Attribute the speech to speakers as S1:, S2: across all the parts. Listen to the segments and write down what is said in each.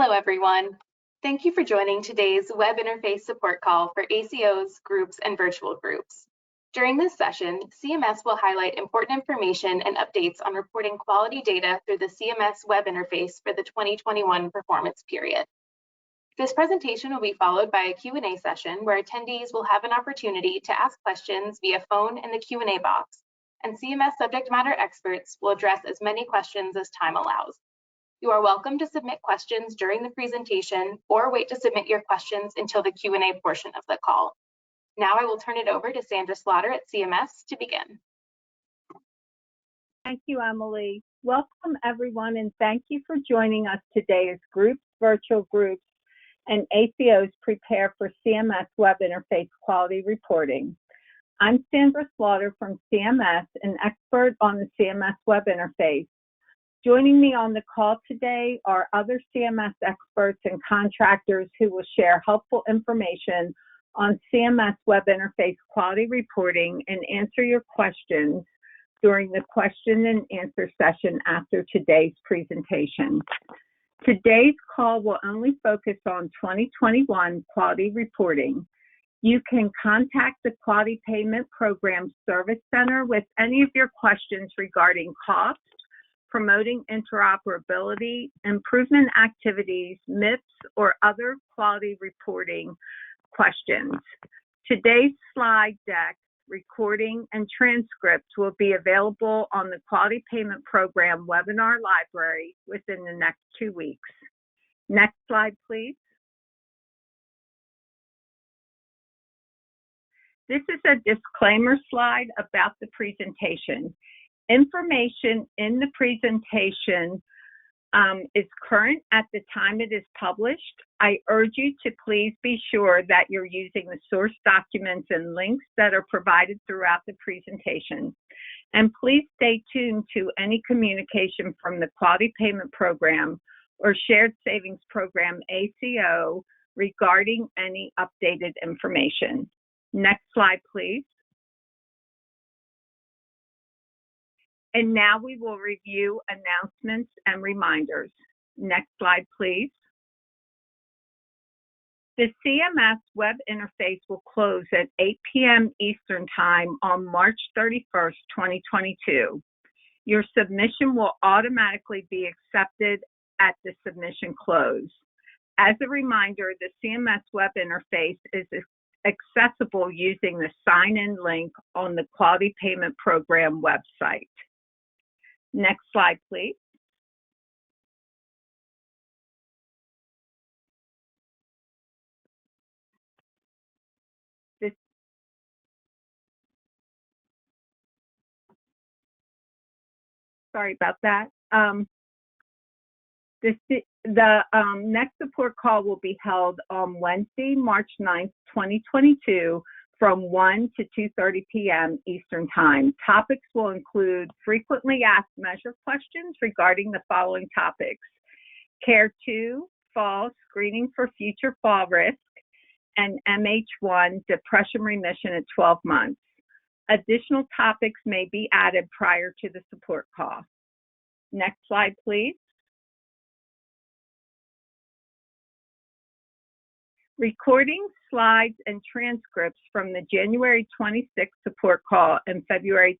S1: Hello, everyone. Thank you for joining today's web interface support call for ACOs, groups, and virtual groups. During this session, CMS will highlight important information and updates on reporting quality data through the CMS Web Interface for the 2021 performance period. This presentation will be followed by a Q&A session where attendees will have an opportunity to ask questions via phone in the Q&A box, and CMS subject matter experts will address as many questions as time allows. You are welcome to submit questions during the presentation or wait to submit your questions until the Q&A portion of the call. Now I will turn it over to Sandra Slaughter at CMS to begin.
S2: Thank you, Emily. Welcome, everyone, and thank you for joining us today as groups, virtual groups, and ACOs prepare for CMS Web Interface quality reporting. I'm Sandra Slaughter from CMS, an expert on the CMS Web Interface. Joining me on the call today are other CMS experts and contractors who will share helpful information on CMS Web Interface quality reporting and answer your questions during the question and answer session after today's presentation. Today's call will only focus on 2021 quality reporting. You can contact the Quality Payment Program Service Center with any of your questions regarding cost, promoting interoperability, improvement activities, MIPS, or other quality reporting questions. Today's slide deck, recording, and transcripts will be available on the Quality Payment Program webinar library within the next 2 weeks. Next slide, please. This is a disclaimer slide about the presentation. Information in the presentation is current at the time it is published. I urge you to please be sure that you're using the source documents and links that are provided throughout the presentation. And please stay tuned to any communication from the Quality Payment Program or Shared Savings Program ACO regarding any updated information. Next slide, please. And now we will review announcements and reminders. Next slide, please. The CMS Web Interface will close at 8 p.m. Eastern Time on March 31st, 2022. Your submission will automatically be accepted at the submission close. As a reminder, the CMS Web Interface is accessible using the sign-in link on the Quality Payment Program website. Next slide, please. Sorry about that. The next support call will be held on Wednesday, March 9th, 2022, from 1 to 2:30 p.m. Eastern Time. Topics will include frequently asked measure questions regarding the following topics: CARE 2, fall, screening for future fall risk, and MH1, depression remission at 12 months. Additional topics may be added prior to the support call. Next slide, please. Recordings, slides, and transcripts from the January 26th support call and February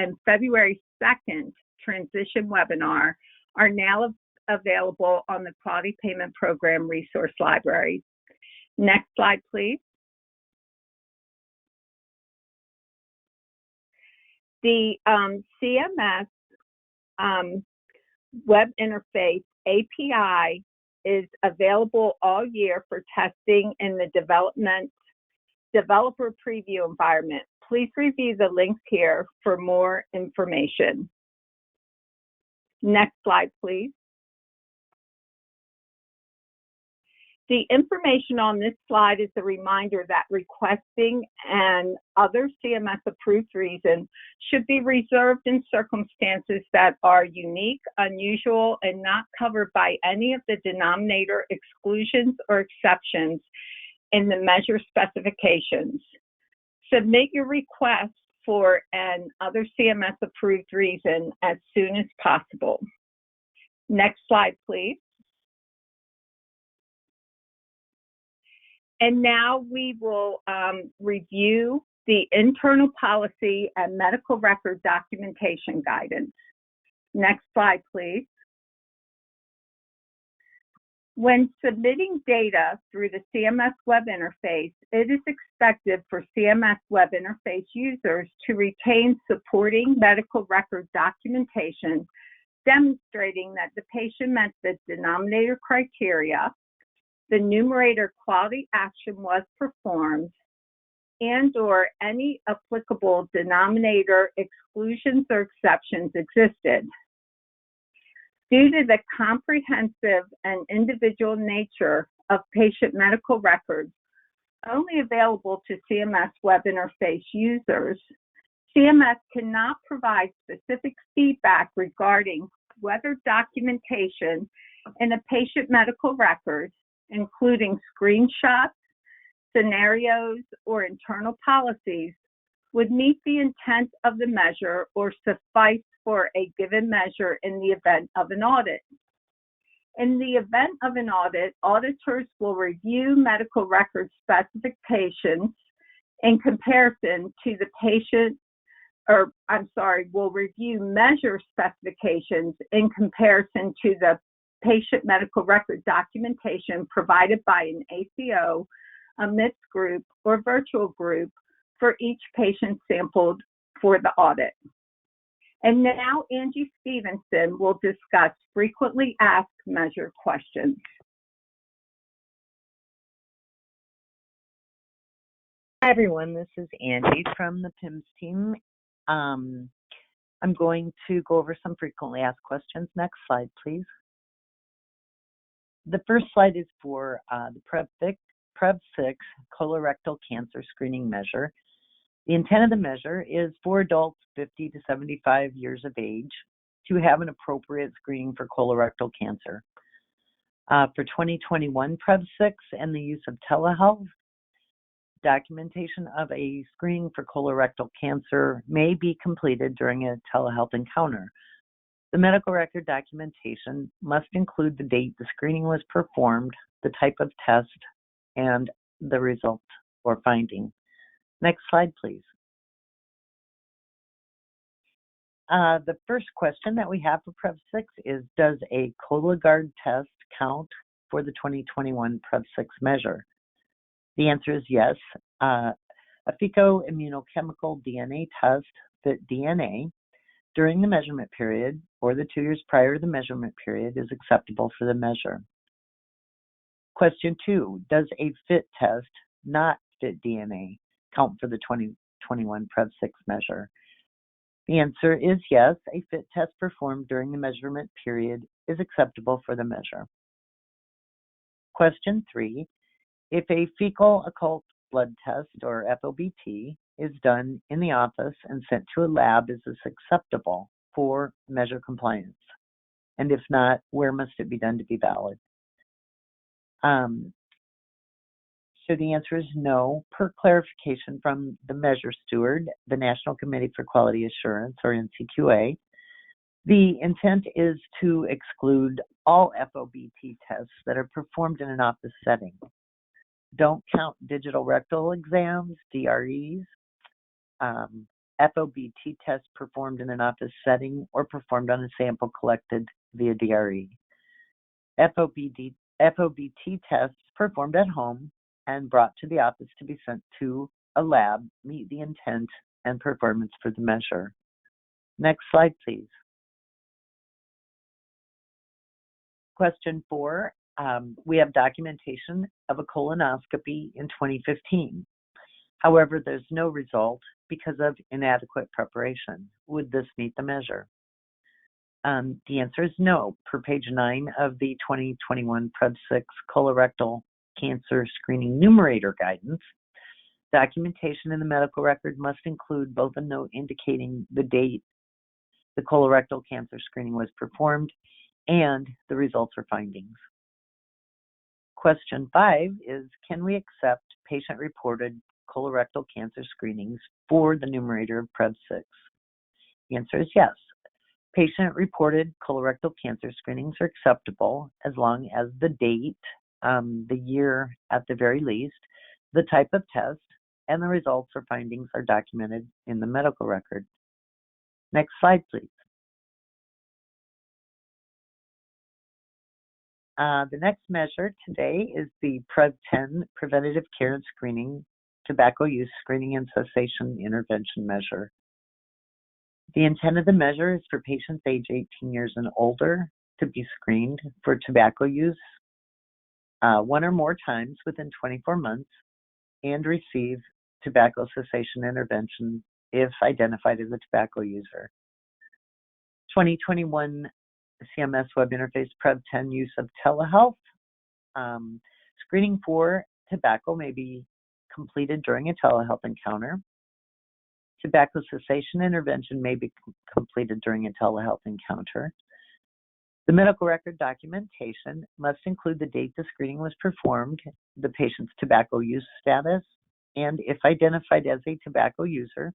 S2: 2nd transition webinar are now available on the Quality Payment Program Resource Library. Next slide, please. The CMS Web Interface API is available all year for testing in the developer preview environment. Please review the links here for more information. Next slide, please. The information on this slide is a reminder that requesting and other CMS approved reason should be reserved in circumstances that are unique, unusual, and not covered by any of the denominator exclusions or exceptions in the measure specifications. Submit your request for an other CMS approved reason as soon as possible. Next slide, please. And now we will review the internal policy and medical record documentation guidance. Next slide, please. When submitting data through the CMS Web Interface, it is expected for CMS Web Interface users to retain supporting medical record documentation demonstrating that the patient met the denominator criteria, the numerator quality action was performed, and/or any applicable denominator exclusions or exceptions existed. Due to the comprehensive and individual nature of patient medical records only available to CMS Web Interface users, CMS cannot provide specific feedback regarding whether documentation in a patient medical record, including screenshots, scenarios, or internal policies, would meet the intent of the measure or suffice for a given measure in the event of an audit. In the event of an audit, auditors will review medical record specifications in comparison to the patient, will review measure specifications in comparison to the patient medical record documentation provided by an ACO, a MIPS group, or virtual group for each patient sampled for the audit. And now Angie Stevenson will discuss frequently asked measure questions.
S3: Hi everyone, this is Angie from the PIMS team. I'm going to go over some frequently asked questions. Next slide, please. The first slide is for the PREV6 colorectal cancer screening measure. The intent of the measure is for adults 50 to 75 years of age to have an appropriate screening for colorectal cancer. For 2021 PREV6 and the use of telehealth, documentation of a screening for colorectal cancer may be completed during a telehealth encounter. The medical record documentation must include the date the screening was performed, the type of test, and the result or finding. Next slide, please. The first question that we have for PREV6 is, does a Cologuard test count for the 2021 PREV6 measure? The answer is yes. A fecal-immunochemical DNA test, FIT-DNA, during the measurement period or the 2 years prior to the measurement period is acceptable for the measure. Question 2, does a FIT test, not FIT-DNA, count for the 2021 PREV6 measure? The answer is yes. A FIT test performed during the measurement period is acceptable for the measure. Question 3, if a fecal occult blood test, or FOBT, is done in the office and sent to a lab, is this acceptable for measure compliance? And if not, where must it be done to be valid? So the answer is no. Per clarification from the measure steward, the National Committee for Quality Assurance, or NCQA, the intent is to exclude all FOBT tests that are performed in an office setting. Don't count digital rectal exams, DREs, FOBT tests performed in an office setting or performed on a sample collected via DRE. FOBT tests performed at home and brought to the office to be sent to a lab meet the intent and performance for the measure. Next slide, please. Question 4, we have documentation of a colonoscopy in 2015. However, there's no result because of inadequate preparation. Would this meet the measure? The answer is no. Per page 9 of the 2021 PREV6 colorectal cancer screening numerator guidance, documentation in the medical record must include both a note indicating the date the colorectal cancer screening was performed and the results or findings. Question 5 is, can we accept patient-reported colorectal cancer screenings for the numerator of PREV6? The answer is yes. Patient-reported colorectal cancer screenings are acceptable as long as the date the year at the very least, the type of test, and the results or findings are documented in the medical record. Next slide, please. The next measure today is the PREV-10 Preventative Care and Screening Tobacco Use Screening and Cessation Intervention Measure. The intent of the measure is for patients age 18 years and older to be screened for tobacco use one or more times within 24 months and receive tobacco cessation intervention if identified as a tobacco user. 2021 CMS Web Interface PREV-10 use of telehealth. Screening for tobacco may be completed during a telehealth encounter. Tobacco cessation intervention may be completed during a telehealth encounter. The medical record documentation must include the date the screening was performed, the patient's tobacco use status, and if identified as a tobacco user,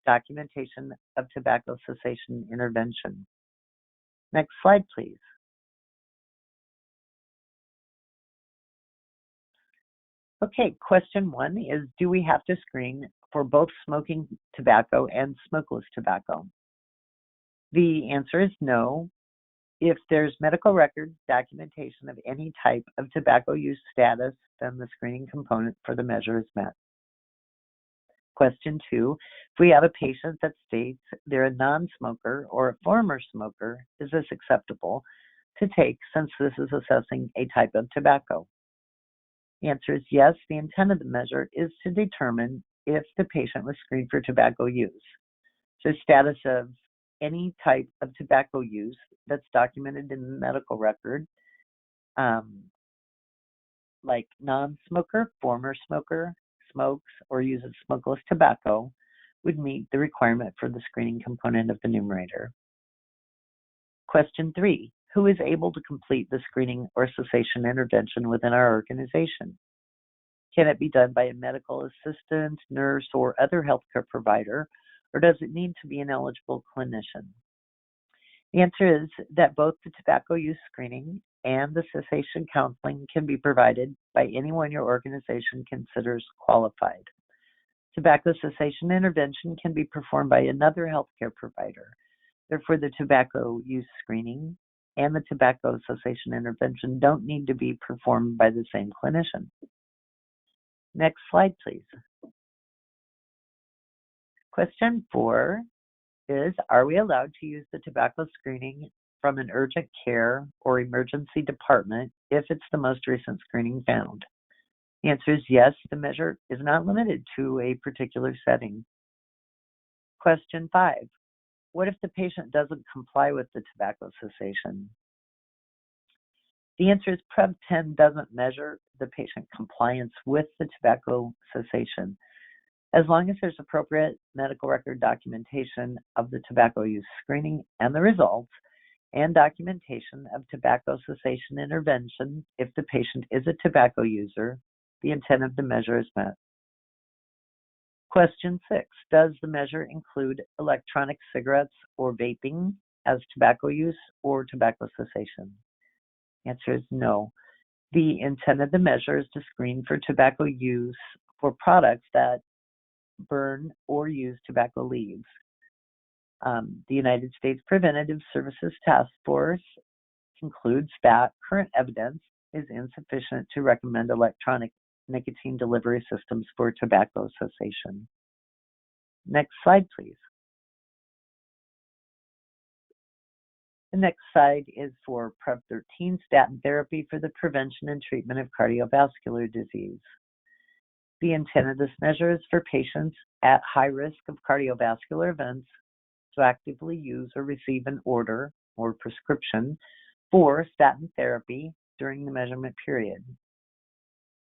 S3: documentation of tobacco cessation intervention. Next slide, please. Okay, question 1 is, do we have to screen for both smoking tobacco and smokeless tobacco? The answer is no. If there's medical record documentation of any type of tobacco use status, then the screening component for the measure is met. Question 2, if we have a patient that states they're a non-smoker or a former smoker, is this acceptable to take since this is assessing a type of tobacco? The answer is yes. The intent of the measure is to determine if the patient was screened for tobacco use. So status of any type of tobacco use that's documented in the medical record, like non-smoker, former smoker, smokes, or uses smokeless tobacco, would meet the requirement for the screening component of the numerator. Question 3, who is able to complete the screening or cessation intervention within our organization? Can it be done by a medical assistant, nurse, or other healthcare provider, or does it need to be an eligible clinician? The answer is that both the tobacco use screening and the cessation counseling can be provided by anyone your organization considers qualified. Tobacco cessation intervention can be performed by another healthcare provider. Therefore, the tobacco use screening and the tobacco cessation intervention don't need to be performed by the same clinician. Next slide, please. Question 4 is, are we allowed to use the tobacco screening from an urgent care or emergency department if it's the most recent screening found? The answer is yes. The measure is not limited to a particular setting. Question 5, what if the patient doesn't comply with the tobacco cessation? The answer is PREV-10 doesn't measure the patient compliance with the tobacco cessation. As long as there's appropriate medical record documentation of the tobacco use screening and the results, and documentation of tobacco cessation intervention if the patient is a tobacco user, the intent of the measure is met. Question 6, does the measure include electronic cigarettes or vaping as tobacco use or tobacco cessation? The answer is no. The intent of the measure is to screen for tobacco use for products that burn or use tobacco leaves. The United States Preventative Services Task Force concludes that current evidence is insufficient to recommend electronic nicotine delivery systems for tobacco cessation. Next slide, please. The next slide is for PREV-13 statin therapy for the prevention and treatment of cardiovascular disease. The intent of this measure is for patients at high risk of cardiovascular events to actively use or receive an order or prescription for statin therapy during the measurement period.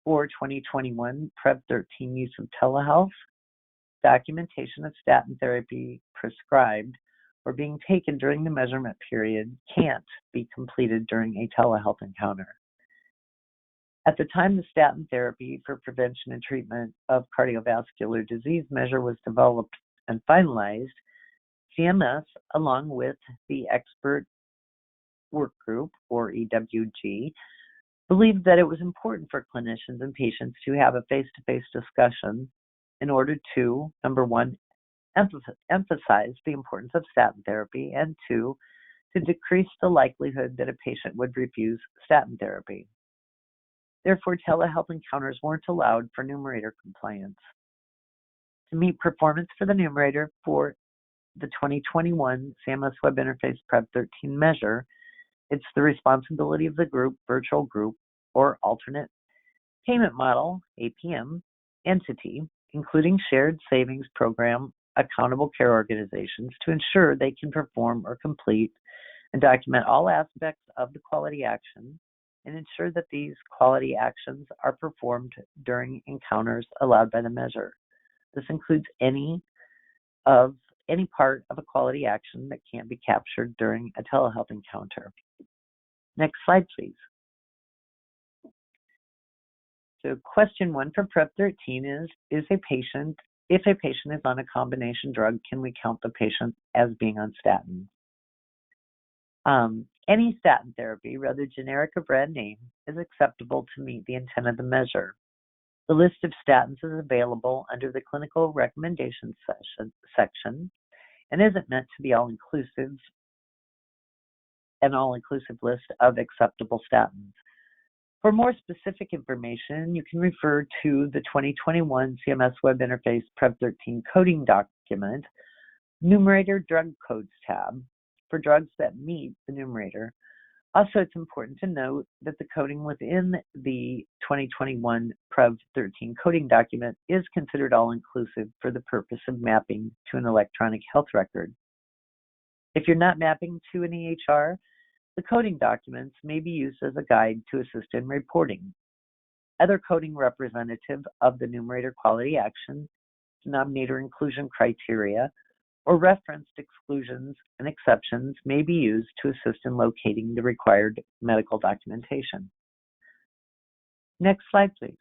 S3: For 2021 PREV-13 use of telehealth, documentation of statin therapy prescribed or being taken during the measurement period can't be completed during a telehealth encounter. At the time the statin therapy for prevention and treatment of cardiovascular disease measure was developed and finalized, CMS, along with the expert work group, or EWG, believed that it was important for clinicians and patients to have a face-to-face discussion in order to, number one, emphasize the importance of statin therapy, and two, to decrease the likelihood that a patient would refuse statin therapy. Therefore, telehealth encounters weren't allowed for numerator compliance. To meet performance for the numerator for the 2021 CMS Web Interface PREV 13 measure, it's the responsibility of the group, virtual group, or alternate payment model, APM, entity, including shared savings program, accountable care organizations, to ensure they can perform or complete and document all aspects of the quality action and ensure that these quality actions are performed during encounters allowed by the measure. This includes any part of a quality action that can't be captured during a telehealth encounter. Next slide, please. So question 1 for PREP 13 is if a patient is on a combination drug, can we count the patient as being on statin? Any statin therapy, whether generic or brand name, is acceptable to meet the intent of the measure. The list of statins is available under the clinical recommendations section and isn't meant to be an all-inclusive list of acceptable statins. For more specific information, you can refer to the 2021 CMS Web Interface PREV 13 coding document, Numerator Drug Codes tab, for drugs that meet the numerator. Also, it's important to note that the coding within the 2021 PREV 13 coding document is considered all-inclusive for the purpose of mapping to an electronic health record. If you're not mapping to an EHR, the coding documents may be used as a guide to assist in reporting. Other coding representative of the numerator quality action, denominator inclusion criteria, or referenced exclusions and exceptions may be used to assist in locating the required medical documentation. Next slide, please.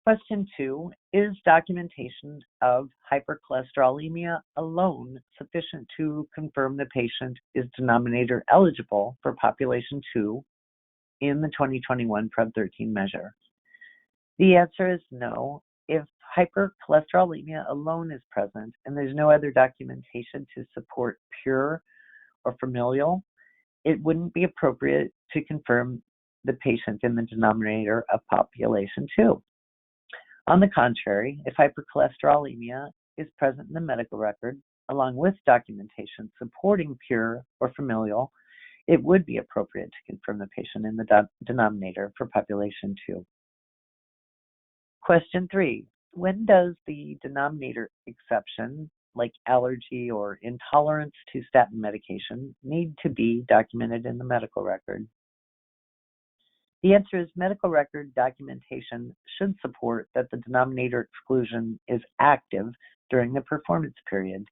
S3: Question 2, is documentation of hypercholesterolemia alone sufficient to confirm the patient is denominator eligible for population 2 in the 2021 PREV 13 measure? The answer is no. If hypercholesterolemia alone is present and there's no other documentation to support pure or familial, it wouldn't be appropriate to confirm the patient in the denominator of population 2. On the contrary, if hypercholesterolemia is present in the medical record, along with documentation supporting pure or familial, it would be appropriate to confirm the patient in the denominator for population 2. Question 3, when does the denominator exception, like allergy or intolerance to statin medication, need to be documented in the medical record? The answer is medical record documentation should support that the denominator exclusion is active during the performance period.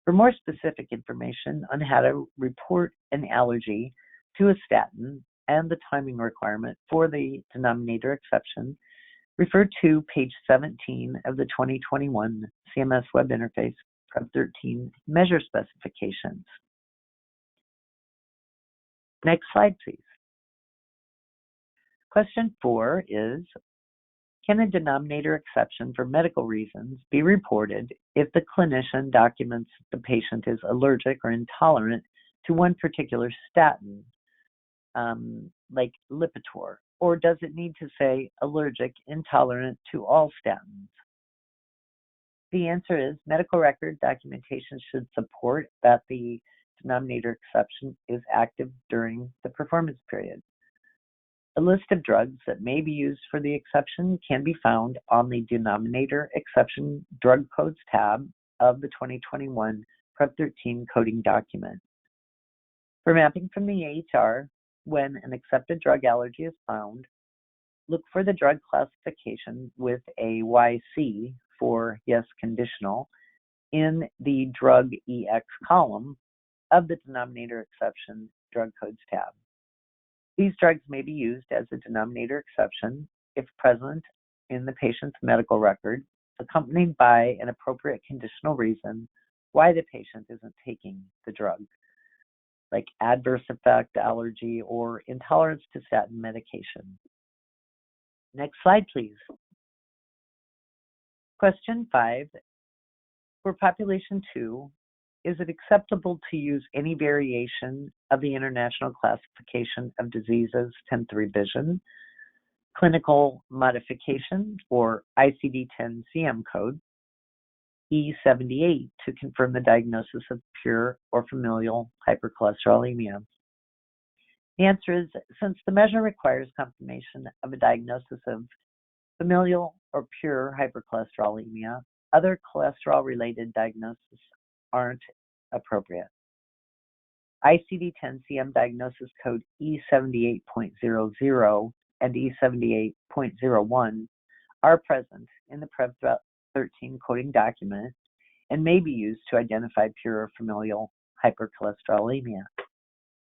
S3: For more specific information on how to report an allergy to a statin and the timing requirement for the denominator exception, refer to page 17 of the 2021 CMS Web Interface PREV 13 measure specifications. Next slide, please. Question 4 is, can a denominator exception for medical reasons be reported if the clinician documents the patient is allergic or intolerant to one particular statin, like Lipitor, or does it need to say allergic, intolerant to all statins? The answer is medical record documentation should support that the denominator exception is active during the performance period. A list of drugs that may be used for the exception can be found on the Denominator Exception Drug Codes tab of the 2021 PREV 13 coding document. For mapping from the EHR, when an accepted drug allergy is found, look for the drug classification with a YC for yes conditional in the Drug EX column of the Denominator Exception Drug Codes tab. These drugs may be used as a denominator exception if present in the patient's medical record, accompanied by an appropriate conditional reason why the patient isn't taking the drug. like adverse effect, allergy, or intolerance to statin medication. Next slide, please. Question 5. For population 2, is it acceptable to use any variation of the International Classification of Diseases 10th revision, clinical modification, or ICD-10 CM code, E78 to confirm the diagnosis of pure or familial hypercholesterolemia? The answer is, since the measure requires confirmation of a diagnosis of familial or pure hypercholesterolemia, other cholesterol-related diagnoses aren't appropriate. ICD-10 CM diagnosis code E78.00 and E78.01 are present in the PREV 13 coding document and may be used to identify pure or familial hypercholesterolemia.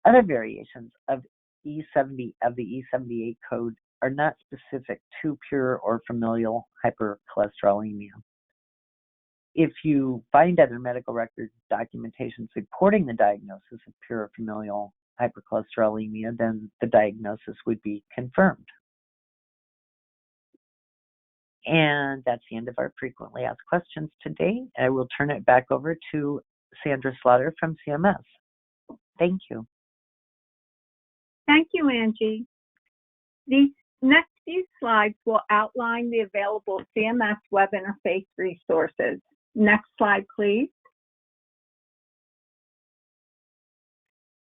S3: Other variations of the E78 code are not specific to pure or familial hypercholesterolemia. If you find other medical record documentation supporting the diagnosis of pure or familial hypercholesterolemia, then the diagnosis would be confirmed. And that's the end of our frequently asked questions today. I will turn it back over to Sandra Slaughter from CMS. Thank you.
S2: Thank you, Angie. These next few slides will outline the available CMS Web Interface resources. Next slide, please.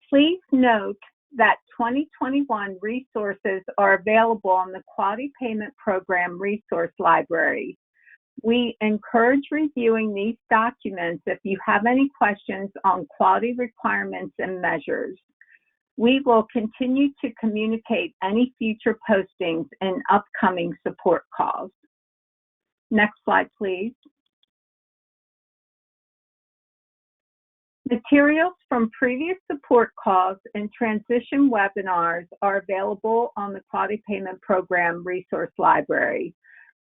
S2: Please note that 2021 resources are available on the Quality Payment Program Resource Library. We encourage reviewing these documents if you have any questions on quality requirements and measures. We will continue to communicate any future postings in upcoming support calls. Next slide, please. Materials from previous support calls and transition webinars are available on the Quality Payment Program Resource Library.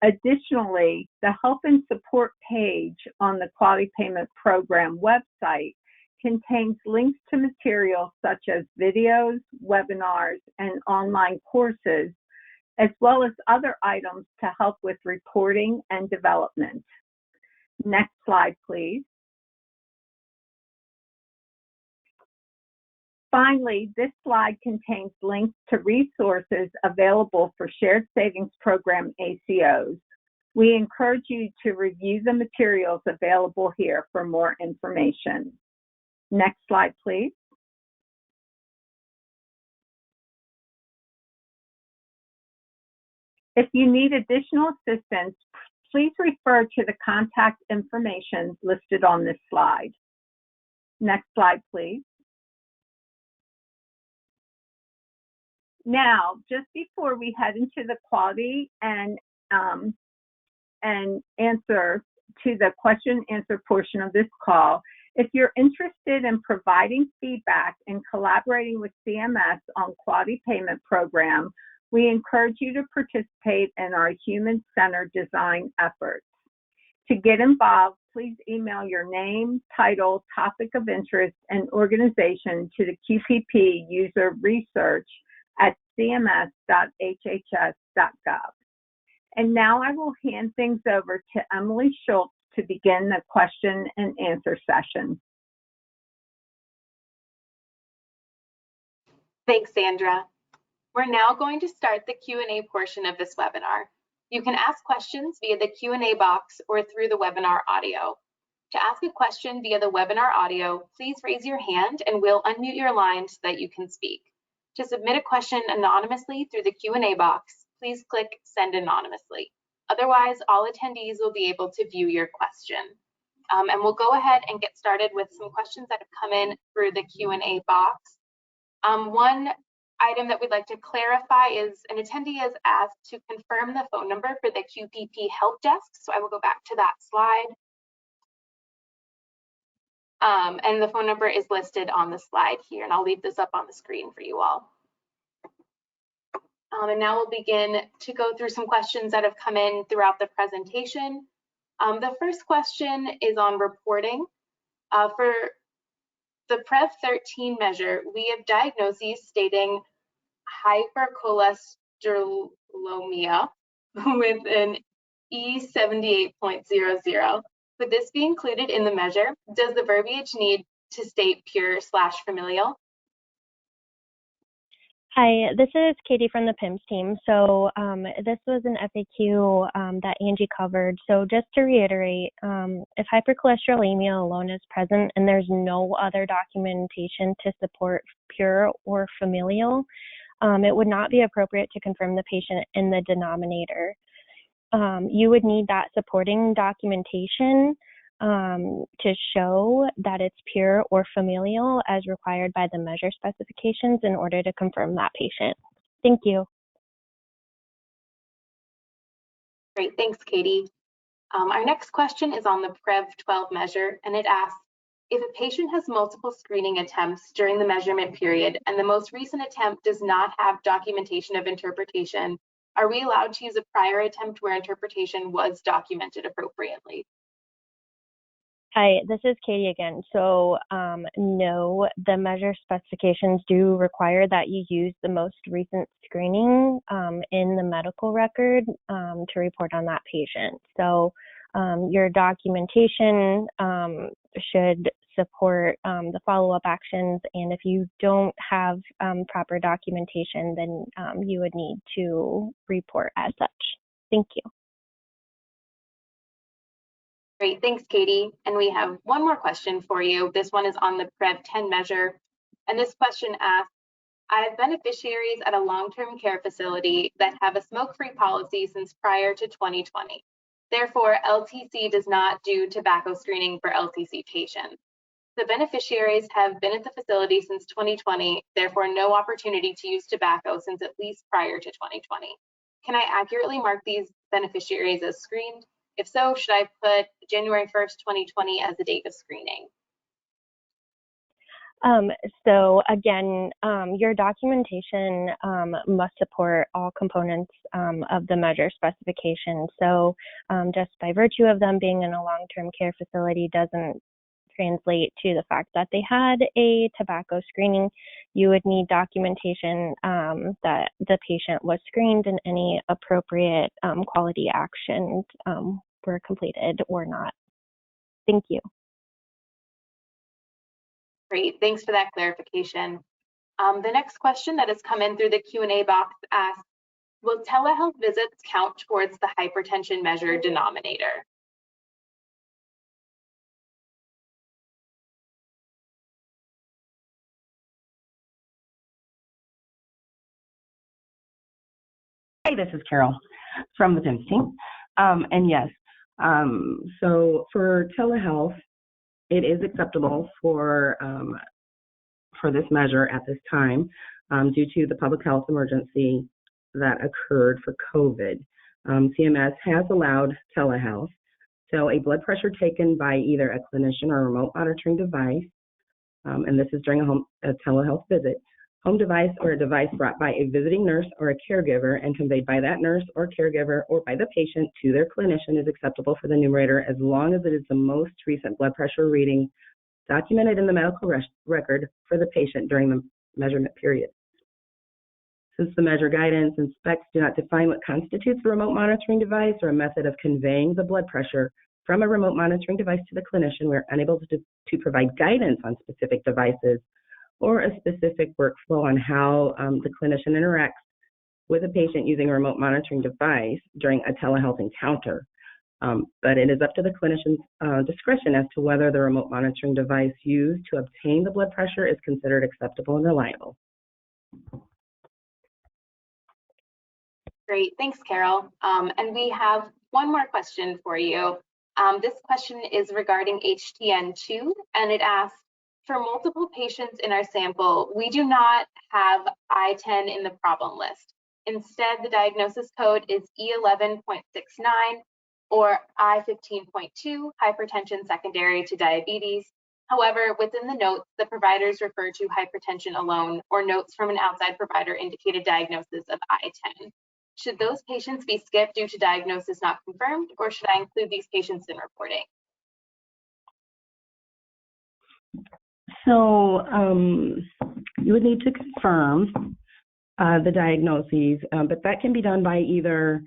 S2: Additionally, the Help and Support page on the Quality Payment Program website contains links to materials such as videos, webinars, and online courses, as well as other items to help with reporting and development. Next slide, please. Finally, this slide contains links to resources available for Shared Savings Program ACOs. We encourage you to review the materials available here for more information. Next slide, please. If you need additional assistance, please refer to the contact information listed on this slide. Next slide, please. Now, just before we head into the quality and answer to the question and answer portion of this call, if you're interested in providing feedback and collaborating with CMS on Quality Payment Program, we encourage you to participate in our human-centered design efforts. To get involved, please email your name, title, topic of interest, and organization to the QPP user research@cms.hhs.gov. And now I will hand things over to Emily Schultz to begin the question and answer session.
S1: Thanks, Sandra. We're now going to start the Q&A portion of this webinar. You can ask questions via the Q&A box or through the webinar audio. To ask a question via the webinar audio, please raise your hand and we'll unmute your line so that you can speak. To submit a question anonymously through the Q&A box, please click Send Anonymously. Otherwise, all attendees will be able to view your question. And we'll go ahead and get started with some questions that have come in through the Q&A box. One item that we'd like to clarify is an attendee has asked to confirm the phone number for the QPP help desk. So I will go back to that slide. And the phone number is listed on the slide here, and I'll leave this up on the screen for you all. And now we'll begin to go through some questions that have come in throughout the presentation. The first question is on reporting. For The PREV 13 measure, we have diagnoses stating hypercholesterolemia with an E78.00. Could this be included in the measure? Does the verbiage need to state pure/familial?
S4: Hi, this is Katie from the PIMS team. So this was an FAQ that Angie covered. So just to reiterate, if hypercholesterolemia alone is present and there's no other documentation to support pure or familial, it would not be appropriate to confirm the patient in the denominator. You would need that supporting documentation to show that it's pure or familial as required by the measure specifications in order to confirm that patient. Thank you.
S1: Great, thanks, Katie. Our next question is on the PREV 12 measure, and it asks, if a patient has multiple screening attempts during the measurement period and the most recent attempt does not have documentation of interpretation, are we allowed to use a prior attempt where interpretation was documented appropriately?
S4: Hi, this is Katie again. So no, the measure specifications do require that you use the most recent screening in the medical record to report on that patient. So your documentation should support the follow-up actions, and if you don't have proper documentation, then you would need to report as such. Thank you.
S1: Great, thanks, Katie. And we have one more question for you. This one is on the PREV 10 measure. And this question asks, I have beneficiaries at a long-term care facility that have a smoke-free policy since prior to 2020. Therefore, LTC does not do tobacco screening for LTC patients. The beneficiaries have been at the facility since 2020, therefore no opportunity to use tobacco since at least prior to 2020. Can I accurately mark these beneficiaries as screened? If so, should I put January 1st, 2020 as the date of screening?
S4: So again, your documentation must support all components of the measure specification. So just by virtue of them being in a long-term care facility doesn't translate to the fact that they had a tobacco screening. You would need documentation that the patient was screened and any appropriate quality actions were completed or not. Thank you.
S1: Great, thanks for that clarification. The next question that has come in through the Q&A box asks, will telehealth visits count towards the hypertension measure denominator?
S5: Hey, this is Carol from the PIMS team. And yes, so for telehealth, it is acceptable for this measure at this time due to the public health emergency that occurred for COVID. CMS has allowed telehealth. So a blood pressure taken by either a clinician or a remote monitoring device, and this is during a telehealth visit, home device or a device brought by a visiting nurse or a caregiver and conveyed by that nurse or caregiver or by the patient to their clinician is acceptable for the numerator as long as it is the most recent blood pressure reading documented in the medical record for the patient during the measurement period. Since the measure guidance and specs do not define what constitutes a remote monitoring device or a method of conveying the blood pressure from a remote monitoring device to the clinician, we're unable to provide guidance on specific devices or a specific workflow on how the clinician interacts with a patient using a remote monitoring device during a telehealth encounter. But it is up to the clinician's discretion as to whether the remote monitoring device used to obtain the blood pressure is considered acceptable and reliable.
S1: Great, thanks, Carol. And we have one more question for you. This question is regarding HTN2, and it asks, for multiple patients in our sample, we do not have I-10 in the problem list. Instead, the diagnosis code is E11.69 or I-15.2, hypertension secondary to diabetes. However, within the notes, the providers refer to hypertension alone, or notes from an outside provider indicated diagnosis of I-10. Should those patients be skipped due to diagnosis not confirmed, or should I include these patients in reporting?
S5: So you would need to confirm the diagnoses, but that can be done by either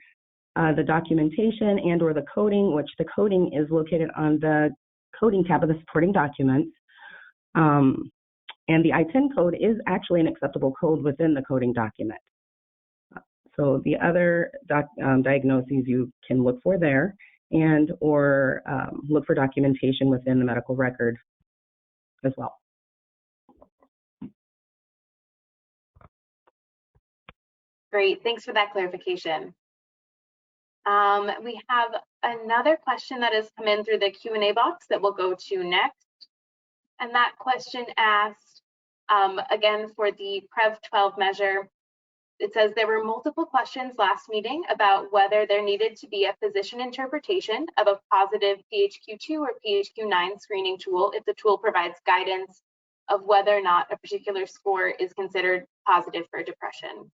S5: the documentation and or the coding, which the coding is located on the coding tab of the supporting documents. And the I-10 code is actually an acceptable code within the coding document. So the other diagnoses you can look for there and or look for documentation within the medical record as well.
S1: Great, thanks for that clarification. We have another question that has come in through the Q&A box that we'll go to next. And that question asked, again, for the PREV-12 measure, it says there were multiple questions last meeting about whether there needed to be a physician interpretation of a positive PHQ-2 or PHQ-9 screening tool if the tool provides guidance of whether or not a particular score is considered positive for depression.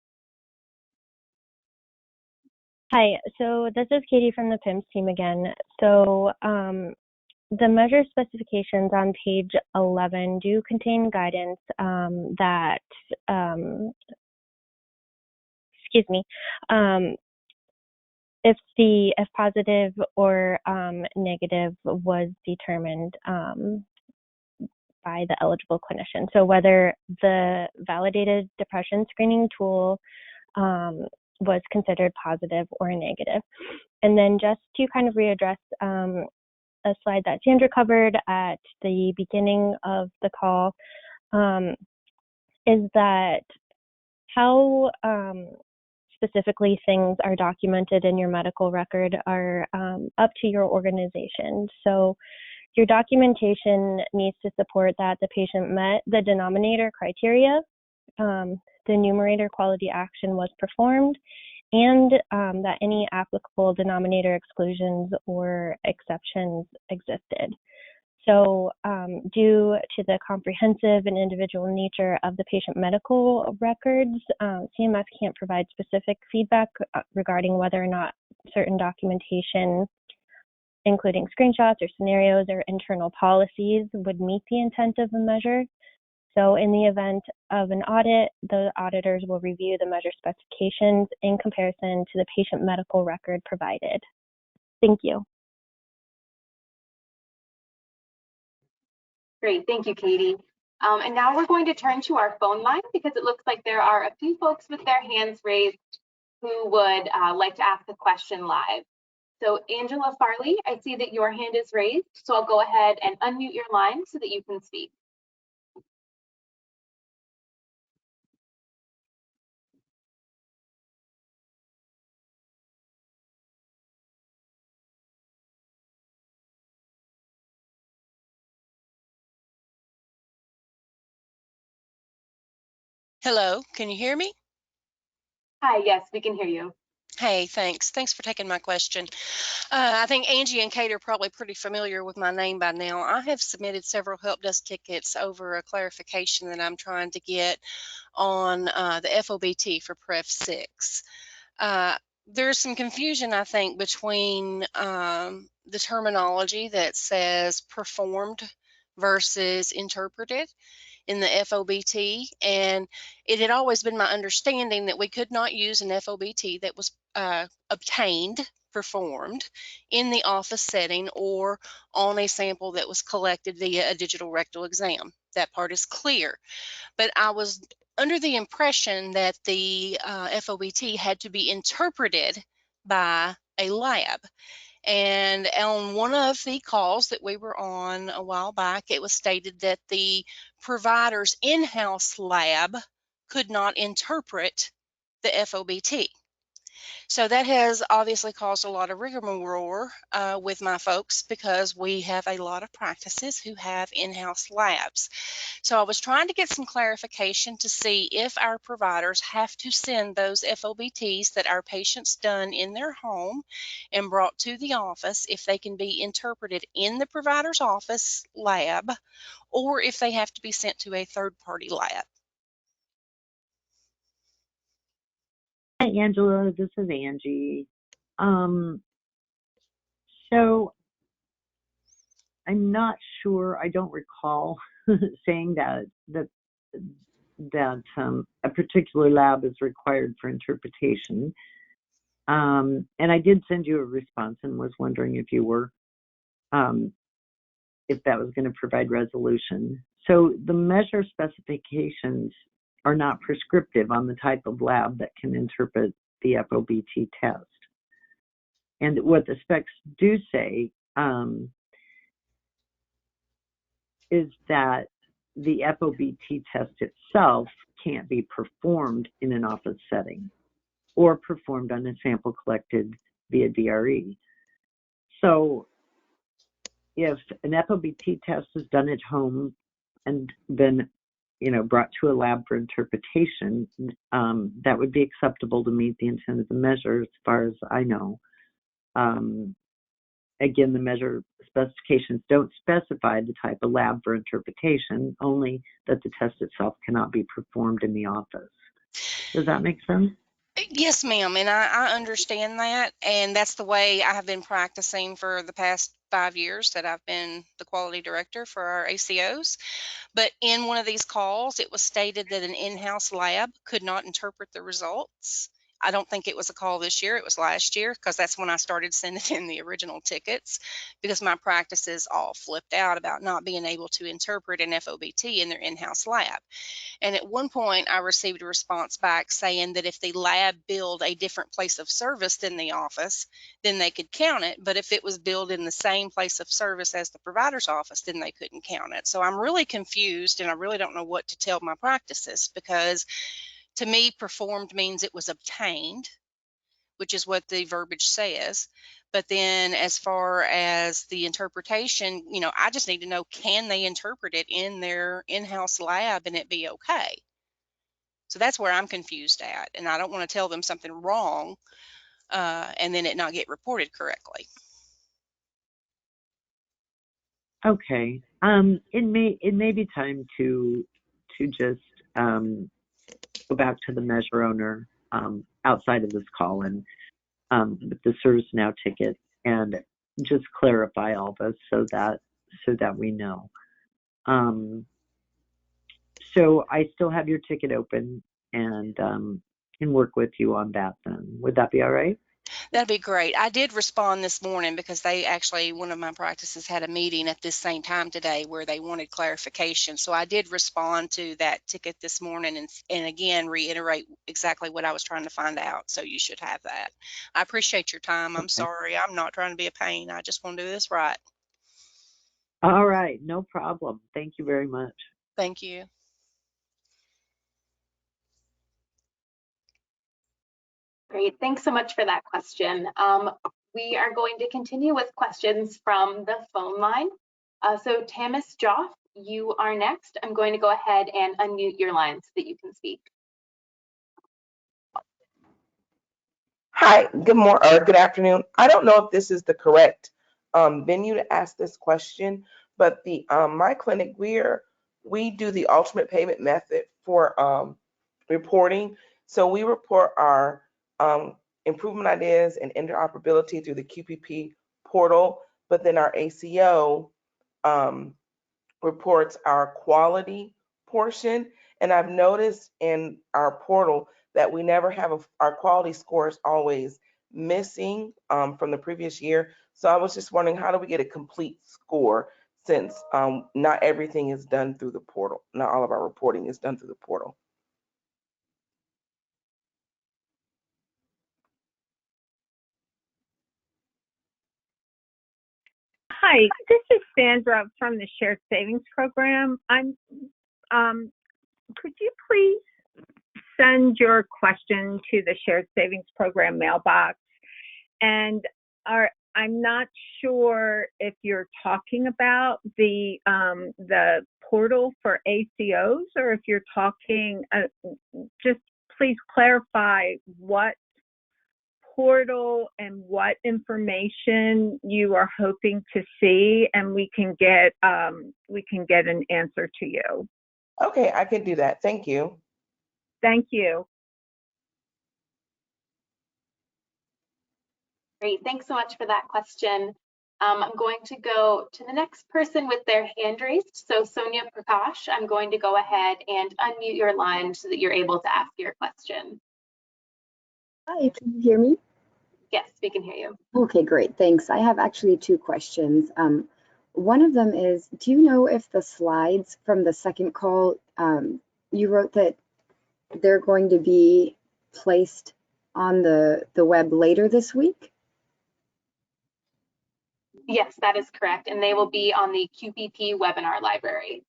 S4: Hi, so this is Katie from the PIMS team again. So the measure specifications on page 11 do contain guidance that, if positive or negative was determined by the eligible clinician. So whether the validated depression screening tool was considered positive or negative. And then just to kind of readdress a slide that Sandra covered at the beginning of the call, is that how specifically things are documented in your medical record are up to your organization. So your documentation needs to support that the patient met the denominator criteria, the numerator quality action was performed, and that any applicable denominator exclusions or exceptions existed. So due to the comprehensive and individual nature of the patient medical records, CMS can't provide specific feedback regarding whether or not certain documentation, including screenshots or scenarios or internal policies, would meet the intent of the measure. So in the event of an audit, the auditors will review the measure specifications in comparison to the patient medical record provided. Thank you.
S1: Great, thank you, Katie. And now we're going to turn to our phone line because it looks like there are a few folks with their hands raised who would like to ask a question live. So Angela Farley, I see that your hand is raised, so I'll go ahead and unmute your line so that you can speak.
S6: Hello, can you hear me?
S1: Hi, yes, we can hear you.
S6: Hey, thanks. Thanks for taking my question. I think Angie and Kate are probably pretty familiar with my name by now. I have submitted several help desk tickets over a clarification that I'm trying to get on the FOBT for PREV-6. There's some confusion, I think, between the terminology that says performed versus interpreted in the FOBT, and it had always been my understanding that we could not use an FOBT that was performed in the office setting or on a sample that was collected via a digital rectal exam. That part is clear. But I was under the impression that the FOBT had to be interpreted by a lab. And on one of the calls that we were on a while back, it was stated that the provider's in-house lab could not interpret the FOBT. So that has obviously caused a lot of rigmarole with my folks because we have a lot of practices who have in-house labs. So I was trying to get some clarification to see if our providers have to send those FOBTs that our patients done in their home and brought to the office, if they can be interpreted in the provider's office lab, or if they have to be sent to a third-party lab.
S3: Hi, Angela, this is Angie. So I'm not sure. I don't recall saying that a particular lab is required for interpretation. And I did send you a response and was wondering if you were, if that was going to provide resolution. So the measure specifications are not prescriptive on the type of lab that can interpret the FOBT test. And what the specs do say is that the FOBT test itself can't be performed in an office setting or performed on a sample collected via DRE. So if an FOBT test is done at home and then brought to a lab for interpretation, that would be acceptable to meet the intent of the measure as far as I know. Again, the measure specifications don't specify the type of lab for interpretation, only that the test itself cannot be performed in the office. Does that make sense?
S6: Yes, ma'am, and I understand that, and that's the way I have been practicing for the past 5 years that I've been the quality director for our ACOs. But in one of these calls, it was stated that an in-house lab could not interpret the results. I don't think it was a call this year, it was last year, because that's when I started sending in the original tickets, because my practices all flipped out about not being able to interpret an FOBT in their in-house lab. And at one point, I received a response back saying that if the lab billed a different place of service than the office, then they could count it. But if it was billed in the same place of service as the provider's office, then they couldn't count it. So I'm really confused, and I really don't know what to tell my practices, because to me, performed means it was obtained, which is what the verbiage says. But then as far as the interpretation, I just need to know, can they interpret it in their in-house lab and it be okay? So that's where I'm confused at. And I don't want to tell them something wrong and then it not get reported correctly.
S3: Okay. It may be time to just go back to the measure owner outside of this call and with the ServiceNow ticket and just clarify all this so that we know. So I still have your ticket open and can work with you on that then. Would that be all right?
S6: That'd be great. I did respond this morning because one of my practices had a meeting at this same time today where they wanted clarification. So I did respond to that ticket this morning and again, reiterate exactly what I was trying to find out. So you should have that. I appreciate your time. I'm sorry. I'm not trying to be a pain. I just want to do this right.
S3: All right. No problem. Thank you very much.
S6: Thank you.
S1: Great, thanks so much for that question. We are going to continue with questions from the phone line. So Tamis Joff, you are next. I'm going to go ahead and unmute your line so that you can speak.
S7: Hi, good afternoon. I don't know if this is the correct venue to ask this question, but my clinic, we do the alternate payment method for reporting. So we report our improvement ideas and interoperability through the QPP portal, but then our ACO reports our quality portion. And I've noticed in our portal that we never have our quality scores always missing from the previous year. So I was just wondering, how do we get a complete score since not everything is done through the portal? Not all of our reporting is done through the portal.
S2: Hi, this is Sandra from the Shared Savings Program. Could you please send your question to the Shared Savings Program mailbox? And I'm not sure if you're talking about the portal for ACOs or if you're talking. Just please clarify what portal and what information you are hoping to see, and we can get an answer to you.
S7: Okay, I can do that. Thank you.
S2: Thank you.
S1: Great, thanks so much for that question. I'm going to go to the next person with their hand raised. So Sonia Prakash, I'm going to go ahead and unmute your line so that you're able to ask your question.
S8: Hi, can you hear me?
S1: Yes, we can hear you.
S8: Okay, great, thanks. I have actually two questions. One of them is, do you know if the slides from the second call, you wrote that they're going to be placed on the web later this week?
S1: Yes, that is correct. And they will be on the QPP webinar library.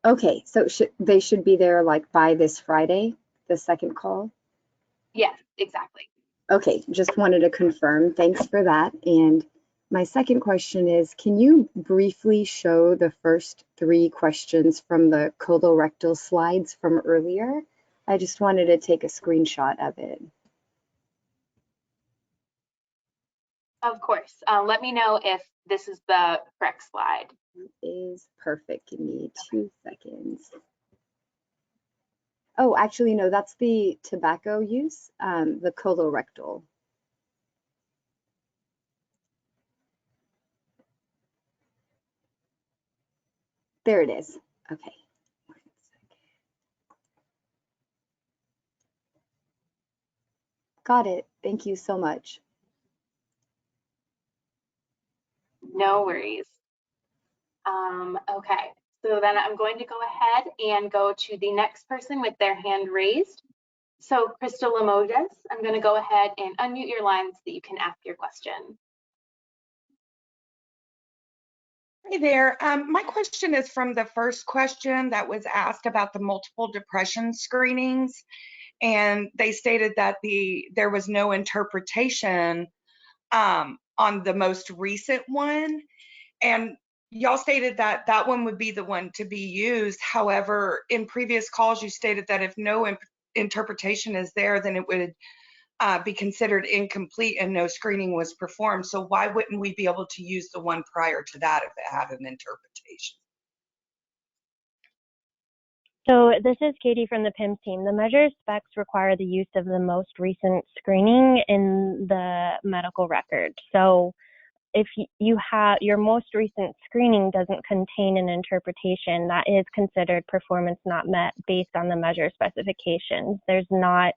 S8: Okay, so they should be there like by this Friday, the second call?
S1: Yes, exactly.
S8: Okay, just wanted to confirm. Thanks for that. And my second question is, can you briefly show the first three questions from the colorectal slides from earlier? I just wanted to take a screenshot of it.
S1: Of course. Let me know if this is the correct slide.
S8: It is perfect. Give me 2 seconds. Oh, actually, no, that's the tobacco use, the colorectal. There it is. Okay. Got it. Thank you so much.
S1: No worries. Okay, so then I'm going to go ahead and go to the next person with their hand raised. So Crystal Limoges, I'm going to go ahead and unmute your line so that you can ask your question.
S9: Hey there. My question is from the first question that was asked about the multiple depression screenings. And they stated that there was no interpretation on the most recent one. And y'all stated that that one would be the one to be used. However, in previous calls, you stated that if no interpretation is there, then it would be considered incomplete and no screening was performed. So why wouldn't we be able to use the one prior to that if it had an interpretation?
S4: So this is Katie from the PIMS team. The measure specs require the use of the most recent screening in the medical record. So if you have your most recent screening doesn't contain an interpretation, that is considered performance not met based on the measure specifications. There's not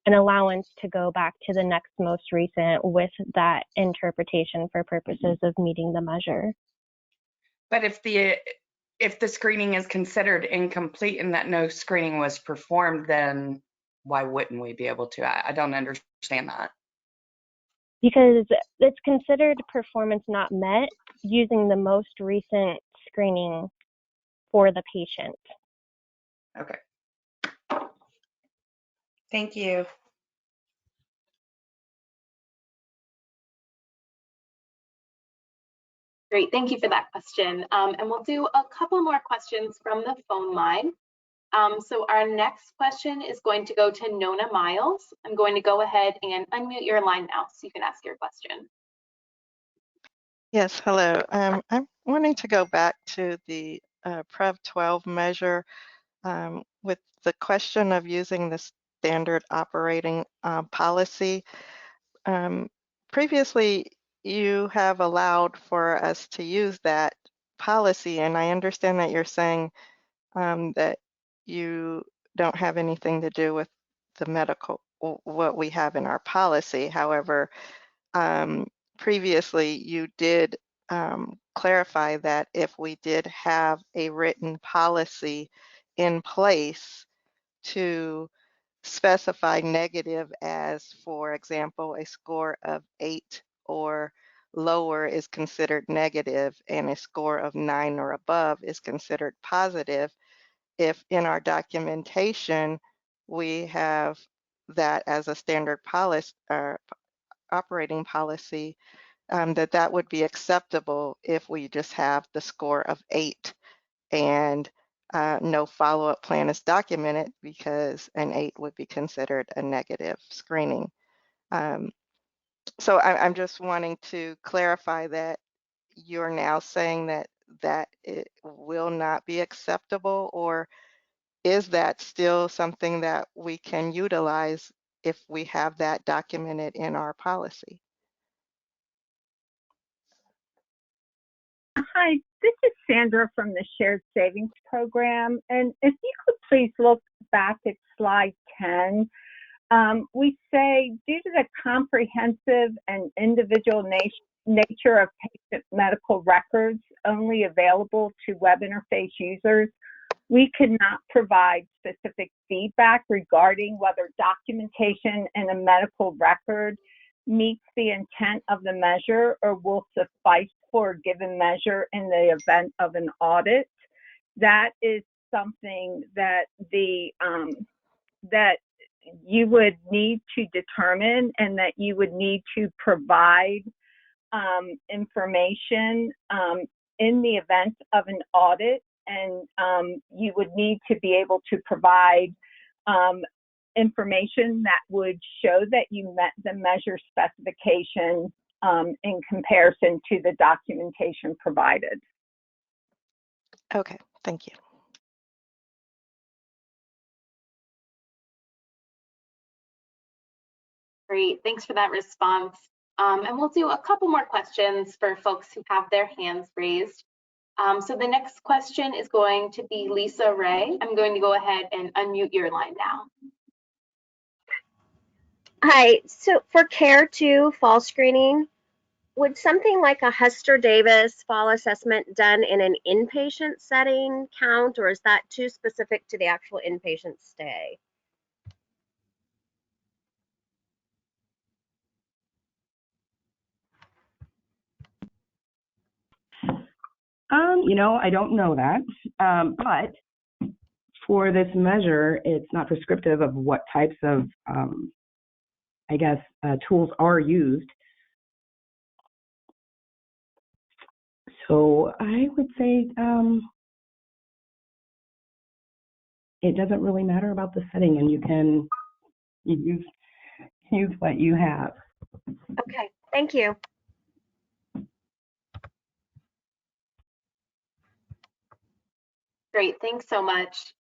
S4: an allowance to go back to the next most recent with that interpretation for purposes of meeting the measure.
S9: But if the screening is considered incomplete and that no screening was performed, then why wouldn't we be able to? I don't understand that.
S4: Because it's considered performance not met using the most recent screening for the patient.
S9: Okay. Thank you.
S1: Great, thank you for that question. And we'll do a couple more questions from the phone line. So our next question is going to go to Nona Miles. I'm going to go ahead and unmute your line now so you can ask your question.
S10: Yes, hello. I'm wanting to go back to the Prev 12 measure with the question of using the standard operating policy. Previously, you have allowed for us to use that policy, and I understand that you're saying that you don't have anything to do with the medical, what we have in our policy. However, previously you did clarify that if we did have a written policy in place to specify negative as, for example, a score of 8 or lower is considered negative and a score of 9 or above is considered positive, if in our documentation we have that as a standard policy or operating policy, that would be acceptable if we just have the score of 8 and no follow-up plan is documented, because an 8 would be considered a negative screening. So I'm just wanting to clarify that you're now saying that it will not be acceptable, or is that still something that we can utilize if we have that documented in our policy?
S2: Hi, this is Sandra from the Shared Savings Program. And if you could please look back at slide 10, we say, due to the comprehensive and individual nature of patient medical records only available to web interface users, we cannot provide specific feedback regarding whether documentation in a medical record meets the intent of the measure or will suffice for a given measure in the event of an audit. That is something that that you would need to determine, and that you would need to provide information in the event of an audit, and you would need to be able to provide information that would show that you met the measure specification in comparison to the documentation provided.
S10: Okay, thank you.
S1: Great, thanks for that response. And we'll do a couple more questions for folks who have their hands raised. So the next question is going to be Lisa Ray. I'm going to go ahead and unmute your line now.
S11: Hi, so for Care 2 fall screening, would something like a Hester Davis fall assessment done in an inpatient setting count, or is that too specific to the actual inpatient stay?
S5: You know, I don't know that, but for this measure, it's not prescriptive of what types of, I guess, tools are used. So I would say it doesn't really matter about the setting, and you can use what you have.
S11: Okay, thank you.
S1: Great, thanks so much.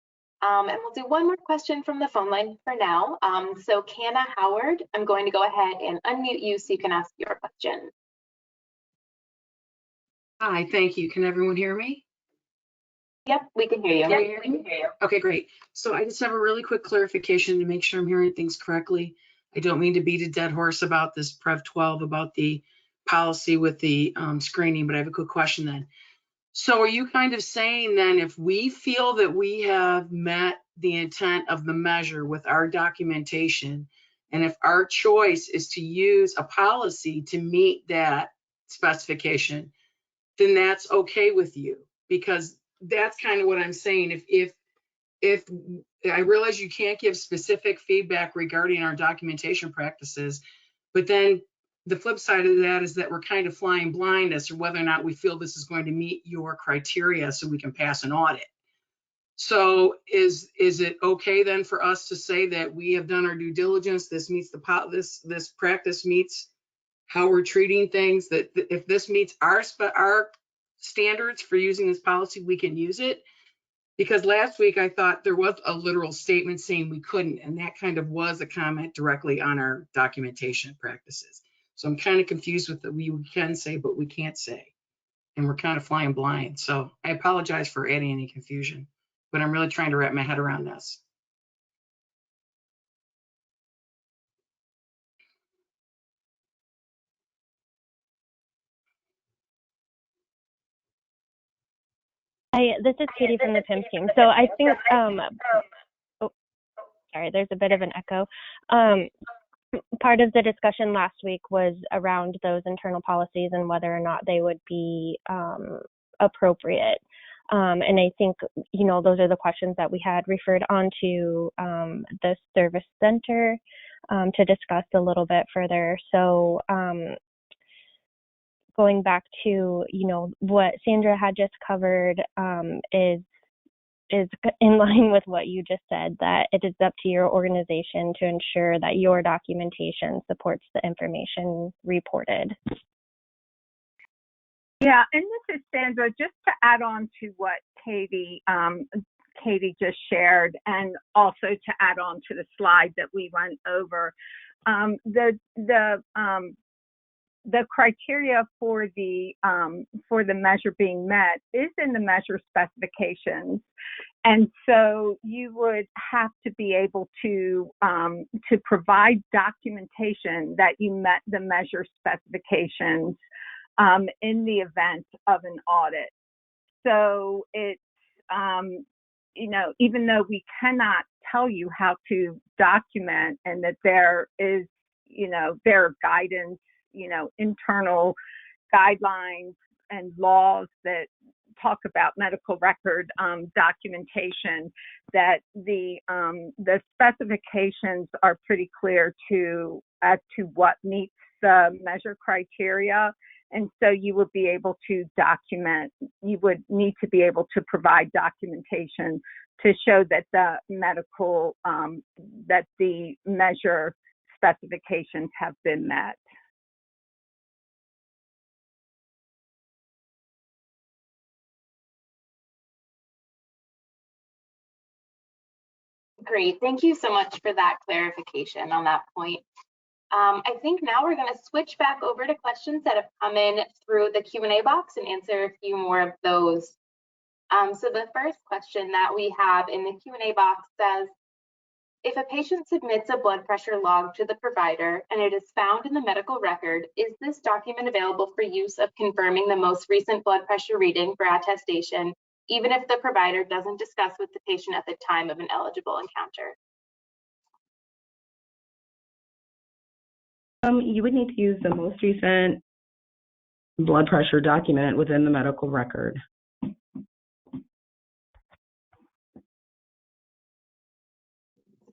S1: And we'll do one more question from the phone line for now. So Canna Howard, I'm going to go ahead and unmute you so you can ask your question.
S12: Hi, thank you. Can everyone hear me?
S1: Yep, we can hear you.
S12: Can you hear me? Okay, great. So I just have a really quick clarification to make sure I'm hearing things correctly. I don't mean to beat a dead horse about this Prev 12, about the policy with the screening, but I have a quick question then. So are you kind of saying then, if we feel that we have met the intent of the measure with our documentation, and if our choice is to use a policy to meet that specification, then that's okay with you? Because that's kind of what I'm saying. If I realize you can't give specific feedback regarding our documentation practices, but then the flip side of that is that we're kind of flying blind as to whether or not we feel this is going to meet your criteria so we can pass an audit. So is it okay then for us to say that we have done our due diligence, this meets this practice meets how we're treating things, that if this meets our standards for using this policy, we can use it? Because last week I thought there was a literal statement saying we couldn't, and that kind of was a comment directly on our documentation practices. So I'm kind of confused with the we can say, but we can't say. And we're kind of flying blind. So I apologize for adding any confusion, but I'm really trying to wrap my head around this.
S4: This is Katie from the PIMS team. So I think, oh, sorry, there's a bit of an echo. Part of the discussion last week was around those internal policies and whether or not they would be appropriate. And I think, you know, those are the questions that we had referred on to the service center to discuss a little bit further. So going back to, you know, what Sandra had just covered is in line with what you just said, that it is up to your organization to ensure that your documentation supports the information reported.
S2: Yeah, and this is Sandra. Just to add on to what Katie just shared, and also to add on to the slide that we went over, the the criteria for the measure being met is in the measure specifications. And so you would have to be able to provide documentation that you met the measure specifications in the event of an audit. So it's, even though we cannot tell you how to document, and that there is, there are guidance, internal guidelines and laws that talk about medical record documentation, that the specifications are pretty clear as to what meets the measure criteria. And so you would be able to document, you would need to be able to provide documentation to show that the medical, that the measure specifications have been met.
S1: Great, thank you so much for that clarification on that point. I think now we're going to switch back over to questions that have come in through the Q&A box and answer a few more of those. So the first question that we have in the Q&A box says, if a patient submits a blood pressure log to the provider and it is found in the medical record, is this document available for use of confirming the most recent blood pressure reading for attestation, even if the provider doesn't discuss with the patient at the time of an eligible encounter?
S5: You would need to use the most recent blood pressure document within the medical record.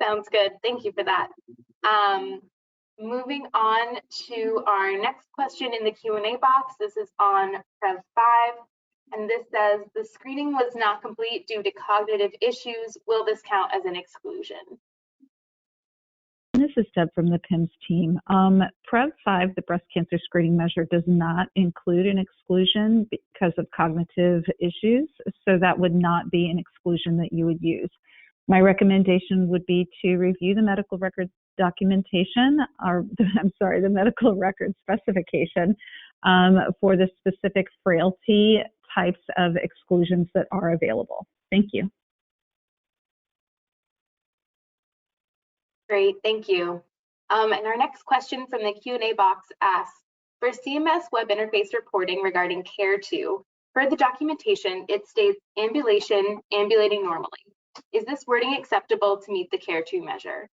S1: Sounds good. Thank you for that. Moving on to our next question in the Q&A box. This is on Prev 5, and this says, the screening was not complete due to cognitive issues. Will this count as an exclusion?
S13: This is Deb from the PIMS team. Prev 5, the breast cancer screening measure, does not include an exclusion because of cognitive issues, so that would not be an exclusion that you would use. My recommendation would be to review the medical record documentation, or the medical record specification for the specific frailty types of exclusions that are available. Thank you.
S1: Great, thank you. And our next question from the Q&A box asks, for CMS Web Interface reporting regarding CARE 2, per the documentation, it states ambulation, ambulating normally. Is this wording acceptable to meet the CARE 2 measure?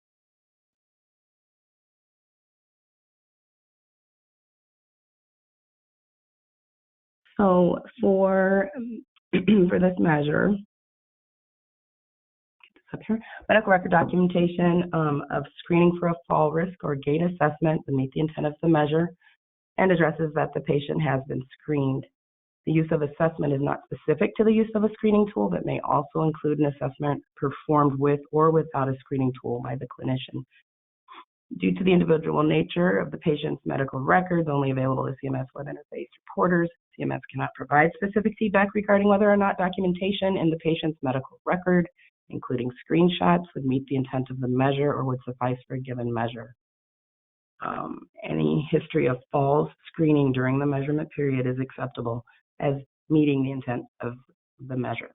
S5: So for this measure, up here, medical record documentation of screening for a fall risk or gait assessment to meet the intent of the measure and addresses that the patient has been screened. The use of assessment is not specific to the use of a screening tool, but may also include an assessment performed with or without a screening tool by the clinician. Due to the individual nature of the patient's medical records only available to CMS Web Interface reporters, CMS cannot provide specific feedback regarding whether or not documentation in the patient's medical record, including screenshots, would meet the intent of the measure or would suffice for a given measure. Any history of falls screening during the measurement period is acceptable as meeting the intent of the measure.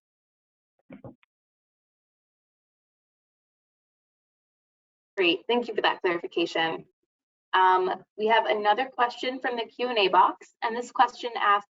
S1: Great, thank you for that clarification. We have another question from the Q&A box, and this question asks,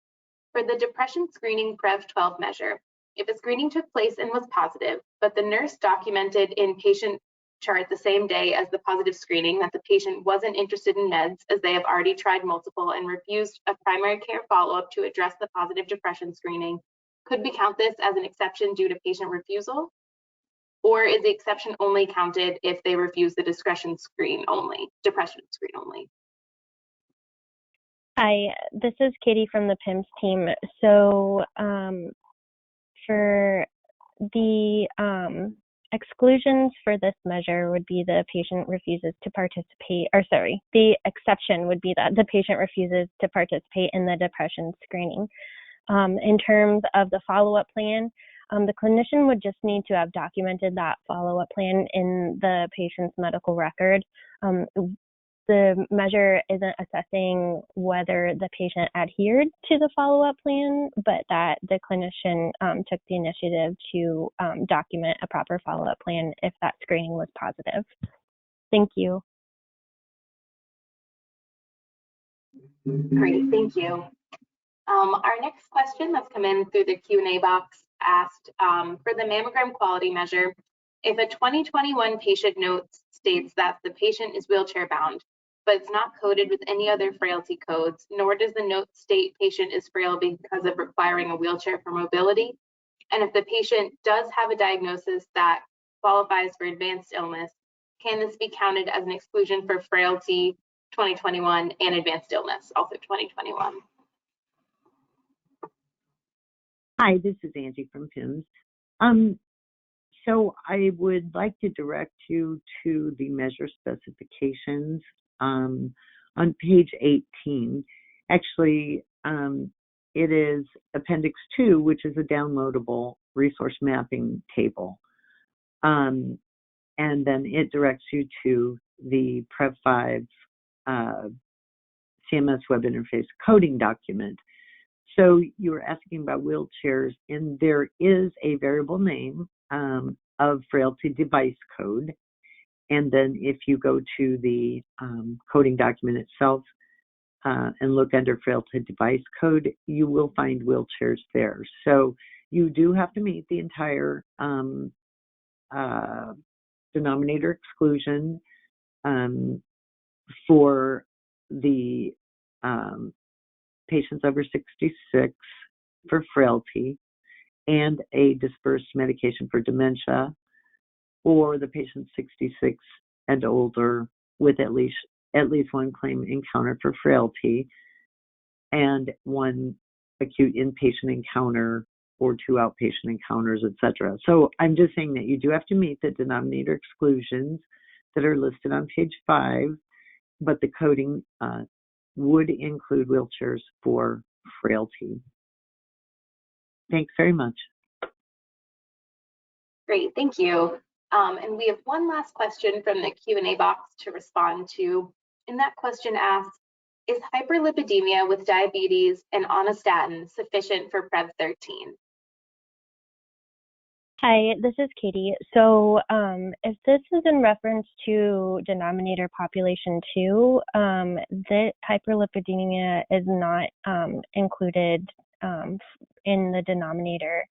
S1: for the depression screening Prev 12 measure, if a screening took place and was positive, but the nurse documented in patient chart the same day as the positive screening that the patient wasn't interested in meds as they have already tried multiple and refused a primary care follow-up to address the positive depression screening, could we count this as an exception due to patient refusal? Or is the exception only counted if they refuse the depression screen only?
S4: Hi, this is Katie from the PIMS team. So for the exclusions for this measure would be the patient refuses to participate, or sorry, the exception would be that the patient refuses to participate in the depression screening. In terms of the follow-up plan, the clinician would just need to have documented that follow-up plan in the patient's medical record. the measure isn't assessing whether the patient adhered to the follow-up plan, but that the clinician took the initiative to document a proper follow-up plan if that screening was positive. Thank you.
S1: Great, thank you. Our next question that's come in through the Q&A box asked, for the mammogram quality measure, if a 2021 patient note states that the patient is wheelchair bound, but it's not coded with any other frailty codes, nor does the note state patient is frail because of requiring a wheelchair for mobility, and if the patient does have a diagnosis that qualifies for advanced illness, can this be counted as an exclusion for frailty 2021 and advanced illness, also 2021?
S3: Hi, this is Angie from PIMS. So I would like to direct you to the measure specifications on page 18. Actually, it is Appendix 2, which is a downloadable resource mapping table. And then it directs you to the Prep 5 CMS Web Interface coding document. So you were asking about wheelchairs, and there is a variable name of frailty device code. And then if you go to the coding document itself and look under frailty device code, you will find wheelchairs there. So you do have to meet the entire denominator exclusion for the patients over 66 for frailty and a dispersed medication for dementia, or the patient 66 and older with at least one claim encounter for frailty and one acute inpatient encounter or 2 outpatient encounters, etc. So I'm just saying that you do have to meet the denominator exclusions that are listed on page 5, but the coding would include wheelchairs for frailty. Thanks very much.
S1: Great, thank you. And we have one last question from the Q&A box to respond to. And that question asks, is hyperlipidemia with diabetes and on a statin sufficient for Prep 13?
S4: Hi, this is Katie. So if this is in reference to denominator population 2, the hyperlipidemia is not included in the denominator.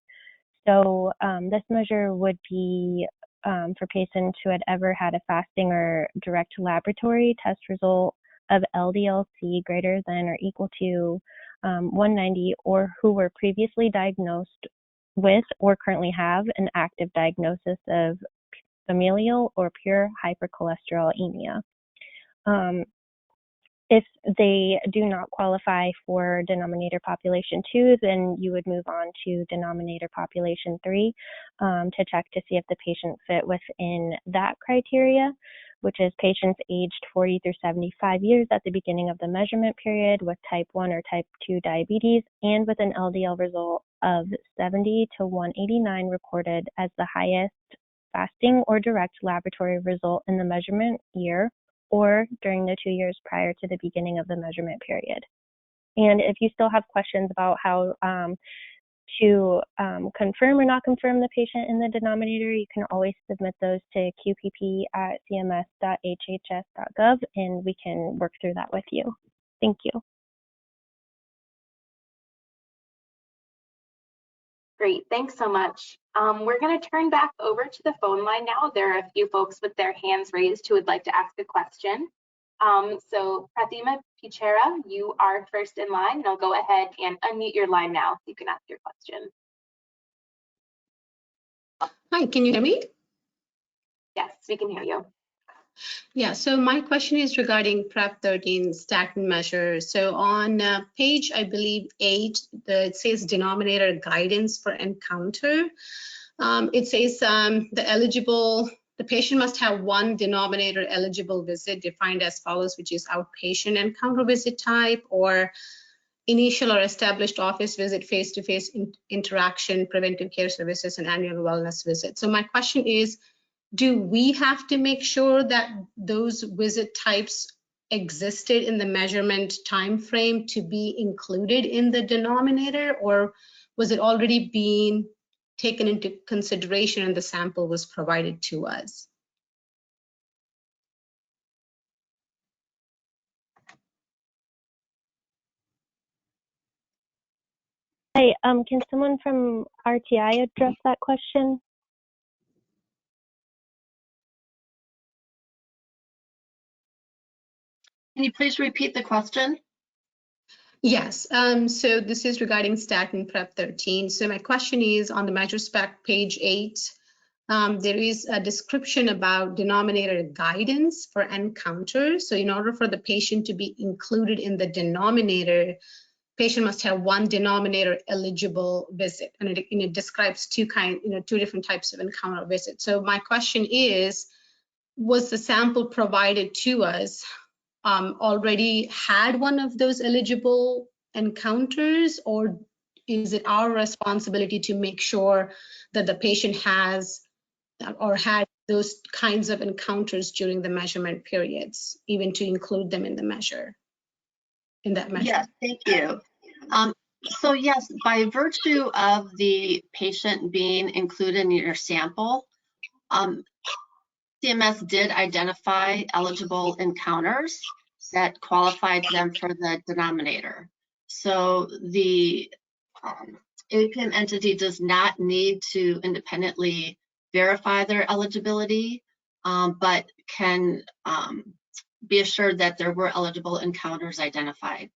S4: So this measure would be for patients who had ever had a fasting or direct laboratory test result of LDL-C greater than or equal to 190, or who were previously diagnosed with or currently have an active diagnosis of familial or pure hypercholesterolemia. If they do not qualify for denominator population 2, then you would move on to denominator population 3 to check to see if the patient fit within that criteria, which is patients aged 40 through 75 years at the beginning of the measurement period with type 1 or type 2 diabetes and with an LDL result of 70 to 189 recorded as the highest fasting or direct laboratory result in the measurement year or during the 2 years prior to the beginning of the measurement period. And if you still have questions about how to confirm or not confirm the patient in the denominator, you can always submit those to qpp@cms.hhs.gov and we can work through that with you. Thank you.
S1: Great, thanks so much. We're going to turn back over to the phone line now. There are a few folks with their hands raised who would like to ask a question. So Pratima Pichera, you are first in line, and I'll go ahead and unmute your line now so you can ask your question.
S14: Hi, can you hear me?
S1: Yes, we can hear you.
S14: Yeah, so my question is regarding Prep 13 statin measure. So on page, I believe 8, it says denominator guidance for encounter. It says the patient must have one denominator eligible visit defined as follows, which is outpatient encounter visit type or initial or established office visit, face-to-face interaction, preventive care services, and annual wellness visit. So my question is, do we have to make sure that those visit types existed in the measurement time frame to be included in the denominator, or was it already being taken into consideration and the sample was provided to us?
S4: Hi, can someone from RTI address that question?
S15: Can you please repeat the question?
S14: Yes, so this is regarding statin prep 13. So my question is on the measure spec page 8, there is a description about denominator guidance for encounters. So in order for the patient to be included in the denominator, patient must have one denominator eligible visit, and it describes two different types of encounter visits. So my question is, was the sample provided to us already had one of those eligible encounters, or is it our responsibility to make sure that the patient has or had those kinds of encounters during the measurement periods, even to include them in the measure?
S15: Yes, thank you. So yes, by virtue of the patient being included in your sample, CMS did identify eligible encounters that qualified them for the denominator. So the APIM entity does not need to independently verify their eligibility, but can be assured that there were eligible encounters identified.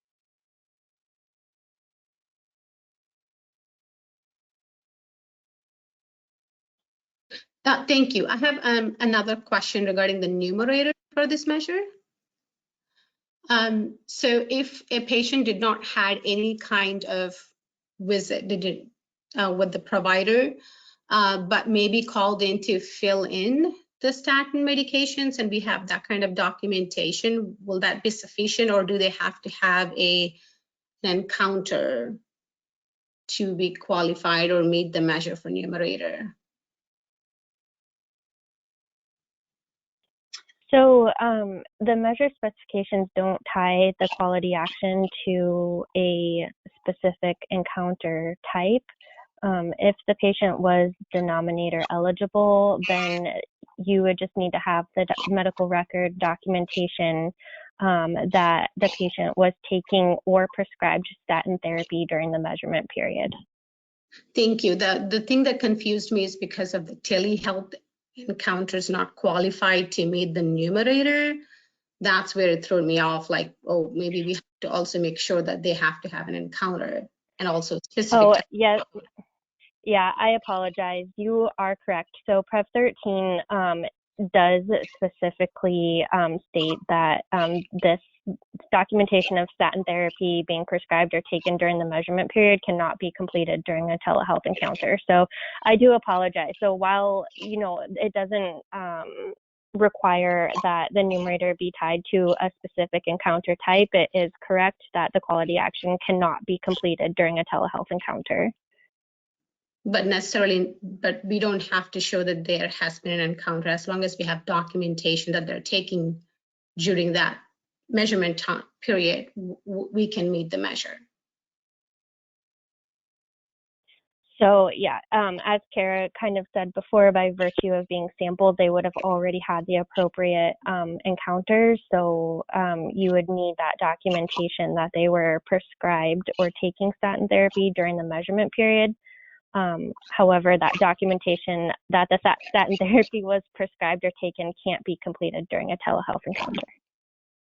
S14: Thank you. I have another question regarding the numerator for this measure. So if a patient did not had any kind of visit with the provider, but maybe called in to fill in the statin medications, and we have that kind of documentation, will that be sufficient, or do they have to have an encounter to be qualified or meet the measure for numerator?
S4: So the measure specifications don't tie the quality action to a specific encounter type. If the patient was denominator eligible, then you would just need to have the medical record documentation that the patient was taking or prescribed statin therapy during the measurement period.
S14: Thank you. The thing that confused me is because of the telehealth encounters not qualified to meet the numerator. That's where it threw me off, like, oh, maybe we have to also make sure that they have to have an encounter and also specific.
S4: Oh, yes. Yeah, I apologize. You are correct. So Prep 13 does specifically state that this documentation of statin therapy being prescribed or taken during the measurement period cannot be completed during a telehealth encounter. So I do apologize. So while, you know, it doesn't require that the numerator be tied to a specific encounter type, it is correct that the quality action cannot be completed during a telehealth encounter.
S14: But we don't have to show that there has been an encounter as long as we have documentation that they're taking during that measurement time period, we can meet the measure.
S4: So yeah, as Kara kind of said before, by virtue of being sampled, they would have already had the appropriate encounters. So you would need that documentation that they were prescribed or taking statin therapy during the measurement period. However, that documentation that the statin therapy was prescribed or taken can't be completed during a telehealth encounter.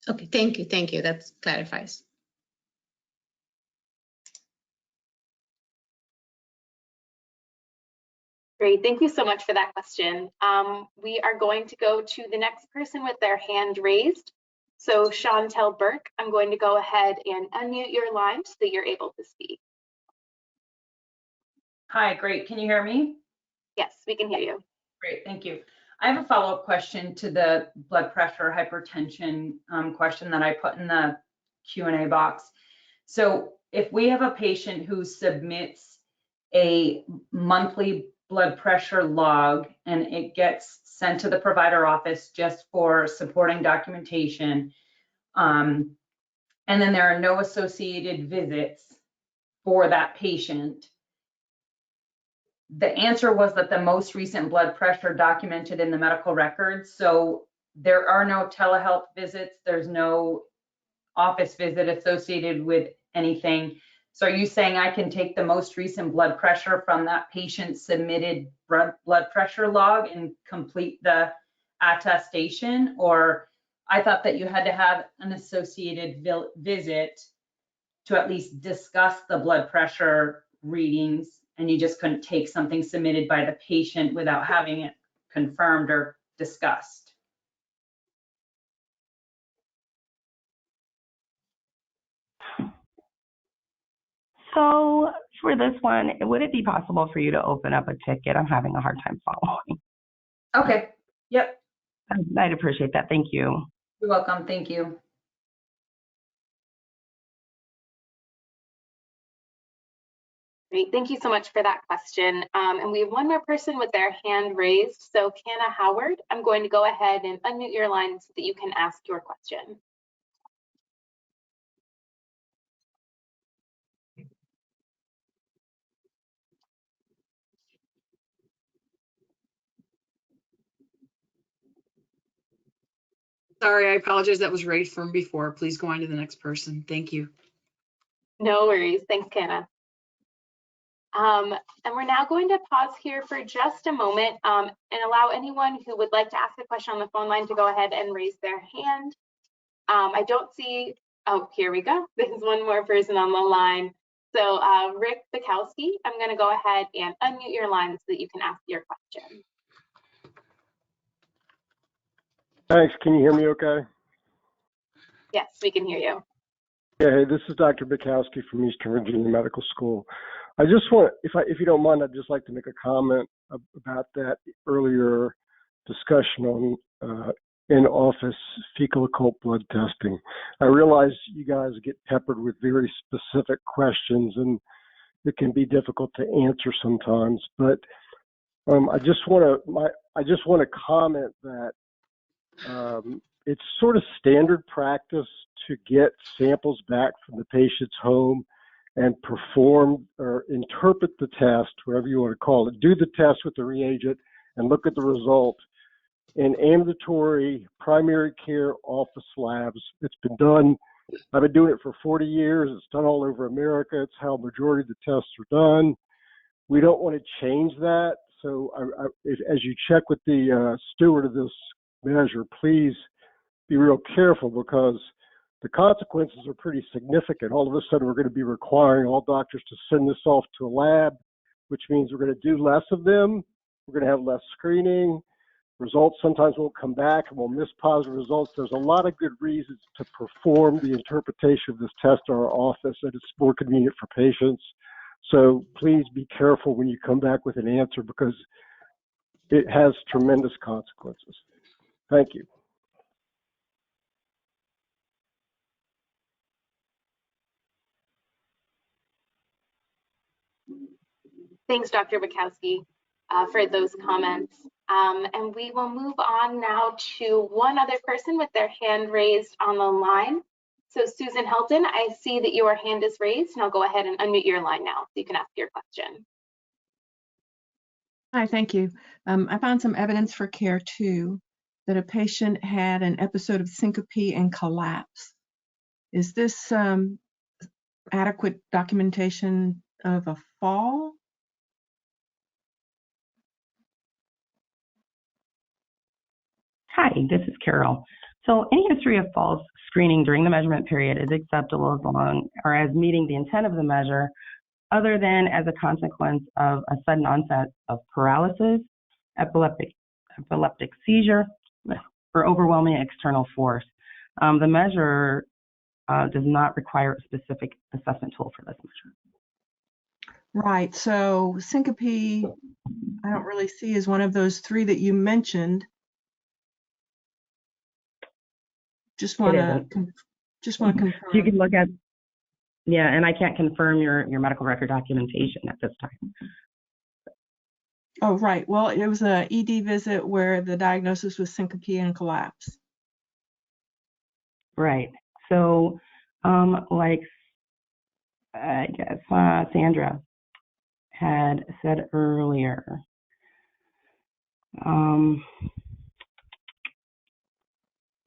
S14: Okay, thank you. Thank you. That clarifies.
S1: Great, thank you so much for that question. We are going to go to the next person with their hand raised. So Chantel Burke, I'm going to go ahead and unmute your line so that you're able to speak.
S16: Hi, great. Can you hear me?
S1: Yes, we can hear you.
S16: Great, thank you. I have a follow-up question to the blood pressure hypertension question that I put in the Q&A box. So if we have a patient who submits a monthly blood pressure log and it gets sent to the provider office just for supporting documentation, And then there are no associated visits for that patient. The answer was that the most recent blood pressure documented in the medical records. So there are no telehealth visits. There's no office visit associated with anything. So are you saying I can take the most recent blood pressure from that patient's submitted blood pressure log and complete the attestation? Or I thought that you had to have an associated visit to at least discuss the blood pressure readings, and you just couldn't take something submitted by the patient without having it confirmed or discussed.
S5: So for this one, would it be possible for you to open up a ticket? I'm having a hard time following.
S16: Okay, yep.
S5: I'd appreciate that. Thank you.
S16: You're welcome, thank you.
S1: Great, thank you so much for that question. And we have one more person with their hand raised. So Canna Howard, I'm going to go ahead and unmute your line so that you can ask your question.
S12: Sorry, I apologize. That was raised from before. Please go on to the next person. Thank you.
S1: No worries. Thanks, Canna. And we're now going to pause here for just a moment and allow anyone who would like to ask a question on the phone line to go ahead and raise their hand. I don't see, oh, here we go. There's one more person on the line. So Rick Bukowski, I'm going to go ahead and unmute your line so that you can ask your question.
S17: Thanks. Can you hear me okay?
S1: Yes, we can hear you.
S17: Yeah, hey, this is Dr. Bukowski from Eastern Virginia Medical School. I just want, if you don't mind, I'd just like to make a comment about that earlier discussion on in-office fecal occult blood testing. I realize you guys get peppered with very specific questions, and it can be difficult to answer sometimes. But I just want to comment that it's sort of standard practice to get samples back from the patient's home and perform or interpret the test, whatever you want to call it, do the test with the reagent and look at the result in ambulatory primary care office labs. It's been done. I've been doing it for 40 years. It's done all over America. It's how majority of the tests are done. We don't want to change that. So as you check with the steward of this measure, please be real careful, because the consequences are pretty significant. All of a sudden, we're going to be requiring all doctors to send this off to a lab, which means we're going to do less of them. We're going to have less screening. Results sometimes won't come back, and we'll miss positive results. There's a lot of good reasons to perform the interpretation of this test in our office, and it's more convenient for patients. So please be careful when you come back with an answer, because it has tremendous consequences. Thank you.
S1: Thanks, Dr. Bukowski, for those comments. And we will move on now to one other person with their hand raised on the line. So Susan Helton, I see that your hand is raised, and I'll go ahead and unmute your line now so you can ask your question.
S18: Hi, thank you. I found some evidence for CARE 2 that a patient had an episode of syncope and collapse. Is this adequate documentation of a fall?
S5: Hi, this is Carol. So any history of falls screening during the measurement period is acceptable as long or as meeting the intent of the measure, other than as a consequence of a sudden onset of paralysis, epileptic seizure, or overwhelming external force. The measure does not require a specific assessment tool for this measure.
S18: Right, so syncope, I don't really see as one of those three that you mentioned. Just want to confirm.
S5: You can look at, yeah, and I can't confirm your medical record documentation at this time.
S18: Oh, right. Well, it was an ED visit where the diagnosis was syncope and collapse.
S5: Right. So, like I guess Sandra had said earlier,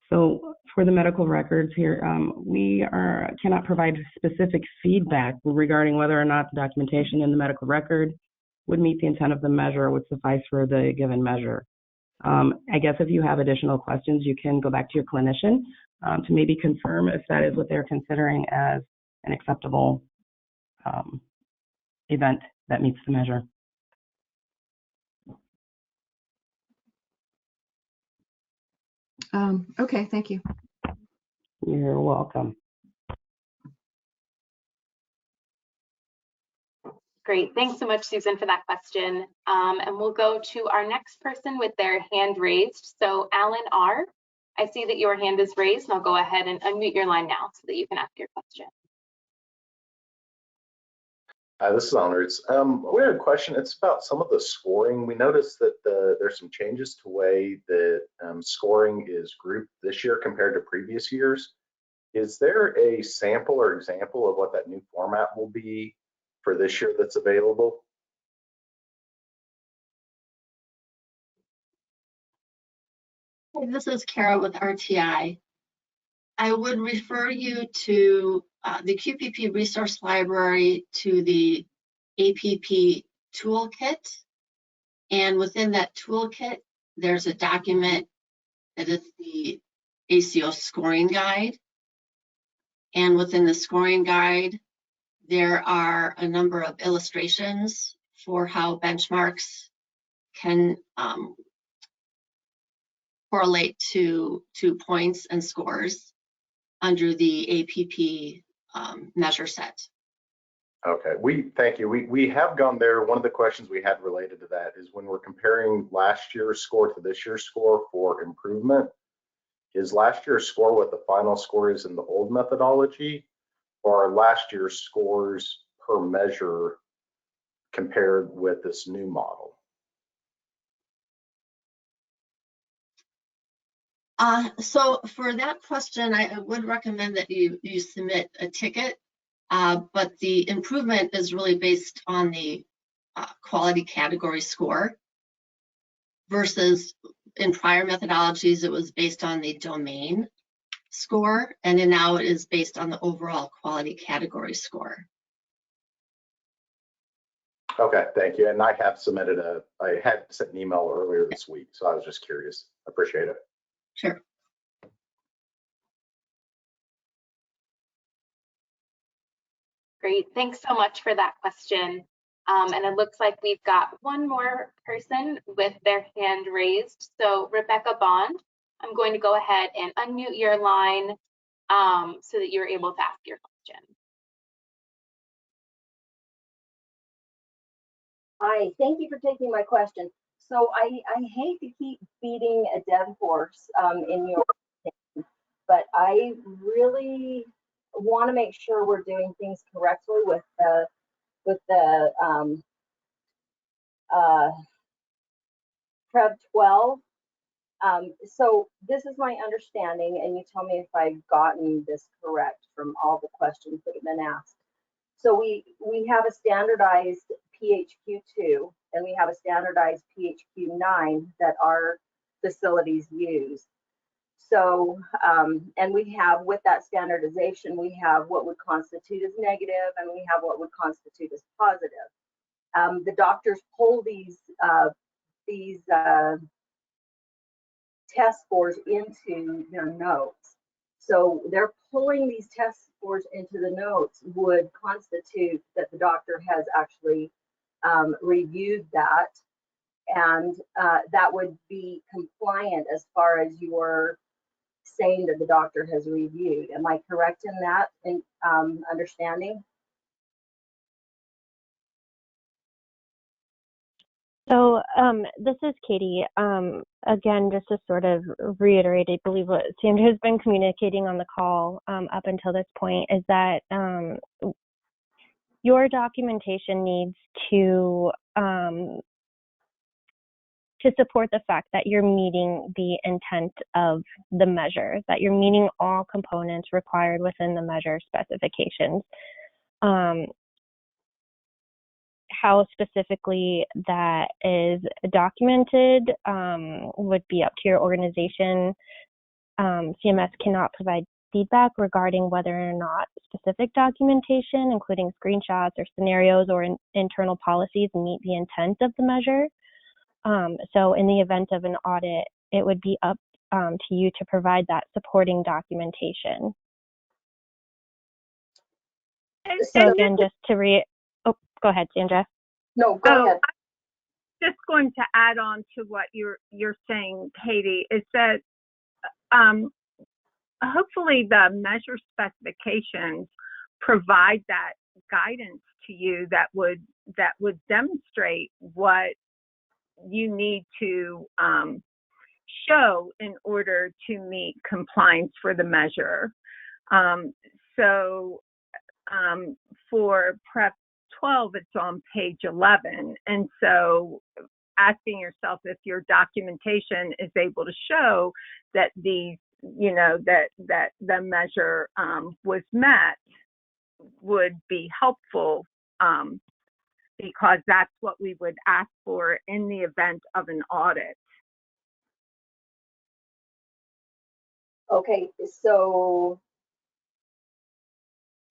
S5: so for the medical records here, we cannot provide specific feedback regarding whether or not the documentation in the medical record would meet the intent of the measure or would suffice for the given measure. I guess if you have additional questions, you can go back to your clinician to maybe confirm if that is what they're considering as an acceptable event that meets the measure.
S18: Okay, thank you.
S5: You're welcome.
S1: Great. Thanks so much, Susan, for that question. And we'll go to our next person with their hand raised. So Alan R., I see that your hand is raised, and I'll go ahead and unmute your line now so that you can ask your question.
S19: Hi, this is Honors. We had a question. It's about some of the scoring. We noticed that there's some changes to the way that scoring is grouped this year compared to previous years. Is there a sample or example of what that new format will be for this year that's available?
S15: Hey, this is Kara with RTI. I would refer you to the QPP resource library, to the APP toolkit. And within that toolkit, there's a document that is the ACO scoring guide. And within the scoring guide, there are a number of illustrations for how benchmarks can correlate to points and scores under the APP measure set.
S19: Okay, thank you. We have gone there. One of the questions we had related to that is when we're comparing last year's score to this year's score for improvement, is last year's score what the final score is in the old methodology, or are last year's scores per measure compared with this new model?
S15: So for that question, I would recommend that you submit a ticket, but the improvement is really based on the quality category score versus in prior methodologies, it was based on the domain score, and then now it is based on the overall quality category score.
S19: Okay, thank you. And I had sent an email earlier this week, so I was just curious. I appreciate it.
S15: Sure.
S1: Great. Thanks so much for that question. And it looks like we've got one more person with their hand raised. So Rebecca Bond, I'm going to go ahead and unmute your line so that you're able to ask your question.
S20: Hi, thank you for taking my question. So I hate to keep beating a dead horse in your opinion, but I really want to make sure we're doing things correctly with the PREV 12. So this is my understanding, and you tell me if I've gotten this correct from all the questions that have been asked. So we have a standardized PHQ-2 and we have a standardized PHQ-9 that our facilities use. So, and we have, with that standardization, we have what would constitute as negative and we have what would constitute as positive. The doctors pull these test scores into their notes. So they're pulling these test scores into the notes would constitute that the doctor has actually reviewed that, and that would be compliant as far as your saying that the doctor has reviewed. Am I correct in that understanding?
S4: So this is Katie. Again, just to sort of reiterate, I believe what Sandra has been communicating on the call up until this point is that your documentation needs to to support the fact that you're meeting the intent of the measure, that you're meeting all components required within the measure specifications. How specifically that is documented would be up to your organization. CMS cannot provide feedback regarding whether or not specific documentation, including screenshots or scenarios or internal policies, meet the intent of the measure. So in the event of an audit, it would be up to you to provide that supporting documentation. So again, just to oh, go ahead, Sandra.
S20: No, go ahead.
S2: I'm just going to add on to what you're saying, Katie, is that hopefully the measure specifications provide that guidance to you that would demonstrate what you need to show in order to meet compliance for the measure. For PREP 12, it's on page 11. And so asking yourself if your documentation is able to show that these, that the measure was met would be helpful, because that's what we would ask for in the event of an audit.
S20: Okay, so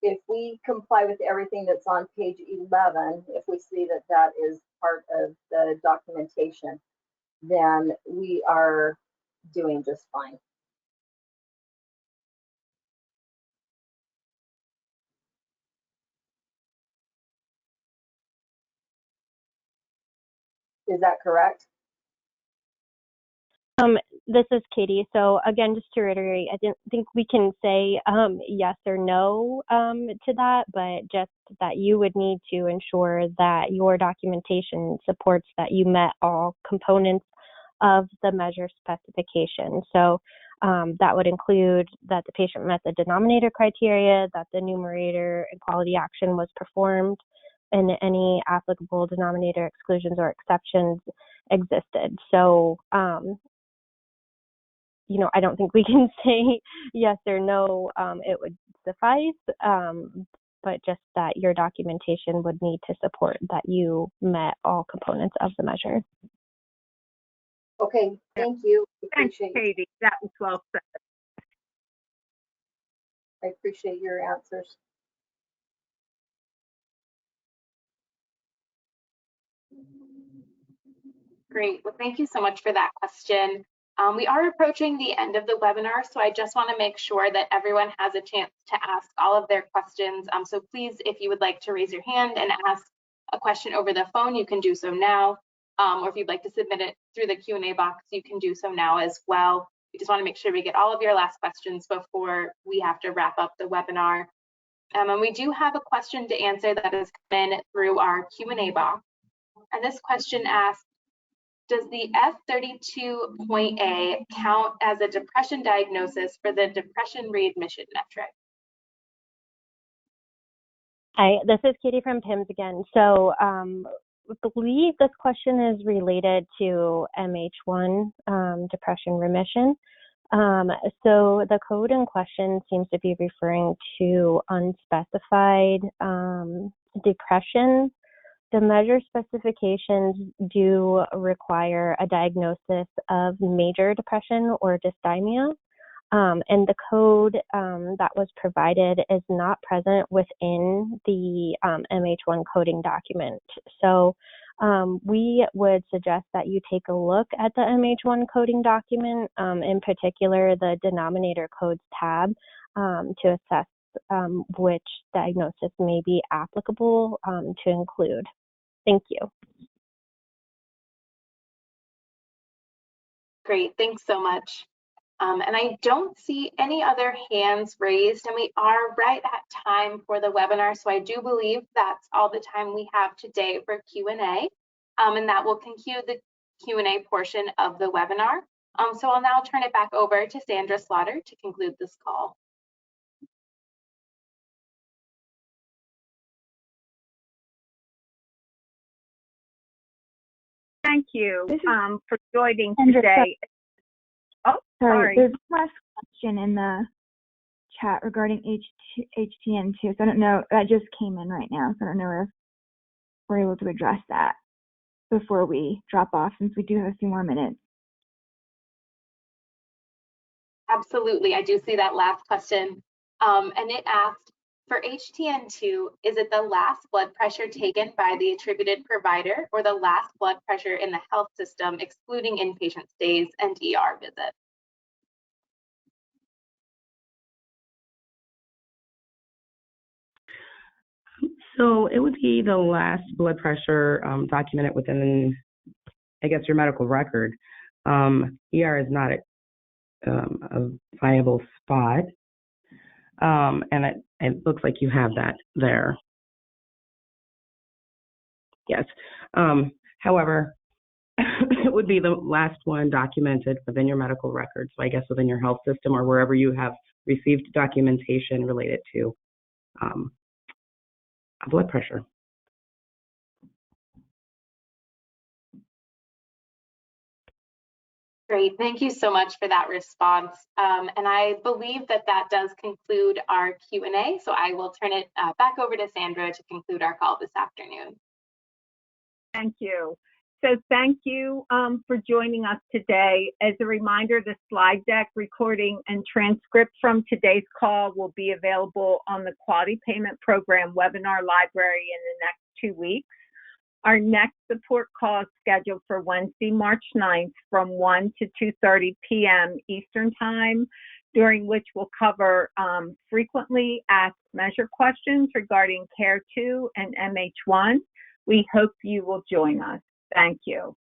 S20: if we comply with everything that's on page 11, if we see that that is part of the documentation, then we are doing just fine. Is that correct?
S4: This is Katie. So again, just to reiterate, I didn't think we can say yes or no to that, but just that you would need to ensure that your documentation supports that you met all components of the measure specification. So that would include that the patient met the denominator criteria, that the numerator and quality action was performed, and any applicable denominator exclusions or exceptions existed. So I don't think we can say yes or no, it would suffice, but just that your documentation would need to support that you met all components of the measure.
S20: Okay, thank you.
S2: Thanks, Katie. That was well said.
S20: I appreciate your answers.
S1: Great. Well, thank you so much for that question. We are approaching the end of the webinar, so I just want to make sure that everyone has a chance to ask all of their questions. So please, if you would like to raise your hand and ask a question over the phone, you can do so now. Or if you'd like to submit it through the Q&A box, you can do so now as well. We just want to make sure we get all of your last questions before we have to wrap up the webinar. And we do have a question to answer that has come in through our Q&A box. And this question asks, does the F32.A count as a depression diagnosis for the depression readmission metric?
S4: Hi, this is Katie from PIMS again. So I believe this question is related to MH1, depression remission. So the code in question seems to be referring to unspecified depression. The measure specifications do require a diagnosis of major depression or dysthymia, and the code that was provided is not present within the MH1 coding document. So we would suggest that you take a look at the MH1 coding document, in particular the denominator codes tab, to assess which diagnosis may be applicable to include. Thank you.
S1: Great, thanks so much. And I don't see any other hands raised, and we are right at time for the webinar, so I do believe that's all the time we have today for Q&A, and that will conclude the Q&A portion of the webinar. So I'll now turn it back over to Sandra Slaughter to conclude this call.
S2: thank you
S21: This is
S2: for joining
S21: Sandra,
S2: today. Oh, sorry.
S21: There's one last question in the chat regarding HTN2. So I don't know, that just came in right now. So I don't know if we're able to address that before we drop off, since we do have a few more minutes.
S1: Absolutely, I do see that last question. And it asked, for HTN2, is it the last blood pressure taken by the attributed provider or the last blood pressure in the health system, excluding inpatient stays and ER visits?
S5: So it would be the last blood pressure documented within, I guess, your medical record. ER is not a viable spot, and it looks like you have that there. Yes. However, it would be the last one documented within your medical record. So I guess within your health system or wherever you have received documentation related to blood pressure.
S1: Great, thank you so much for that response. And I believe that that does conclude our Q&A. So I will turn it back over to Sandra to conclude our call this afternoon.
S2: Thank you. So thank you for joining us today. As a reminder, the slide deck, recording, and transcript from today's call will be available on the Quality Payment Program webinar library in the next 2 weeks. Our next support call is scheduled for Wednesday, March 9th from 1 to 2:30 p.m. Eastern Time, during which we'll cover frequently asked measure questions regarding CARE 2 and MH1. We hope you will join us. Thank you.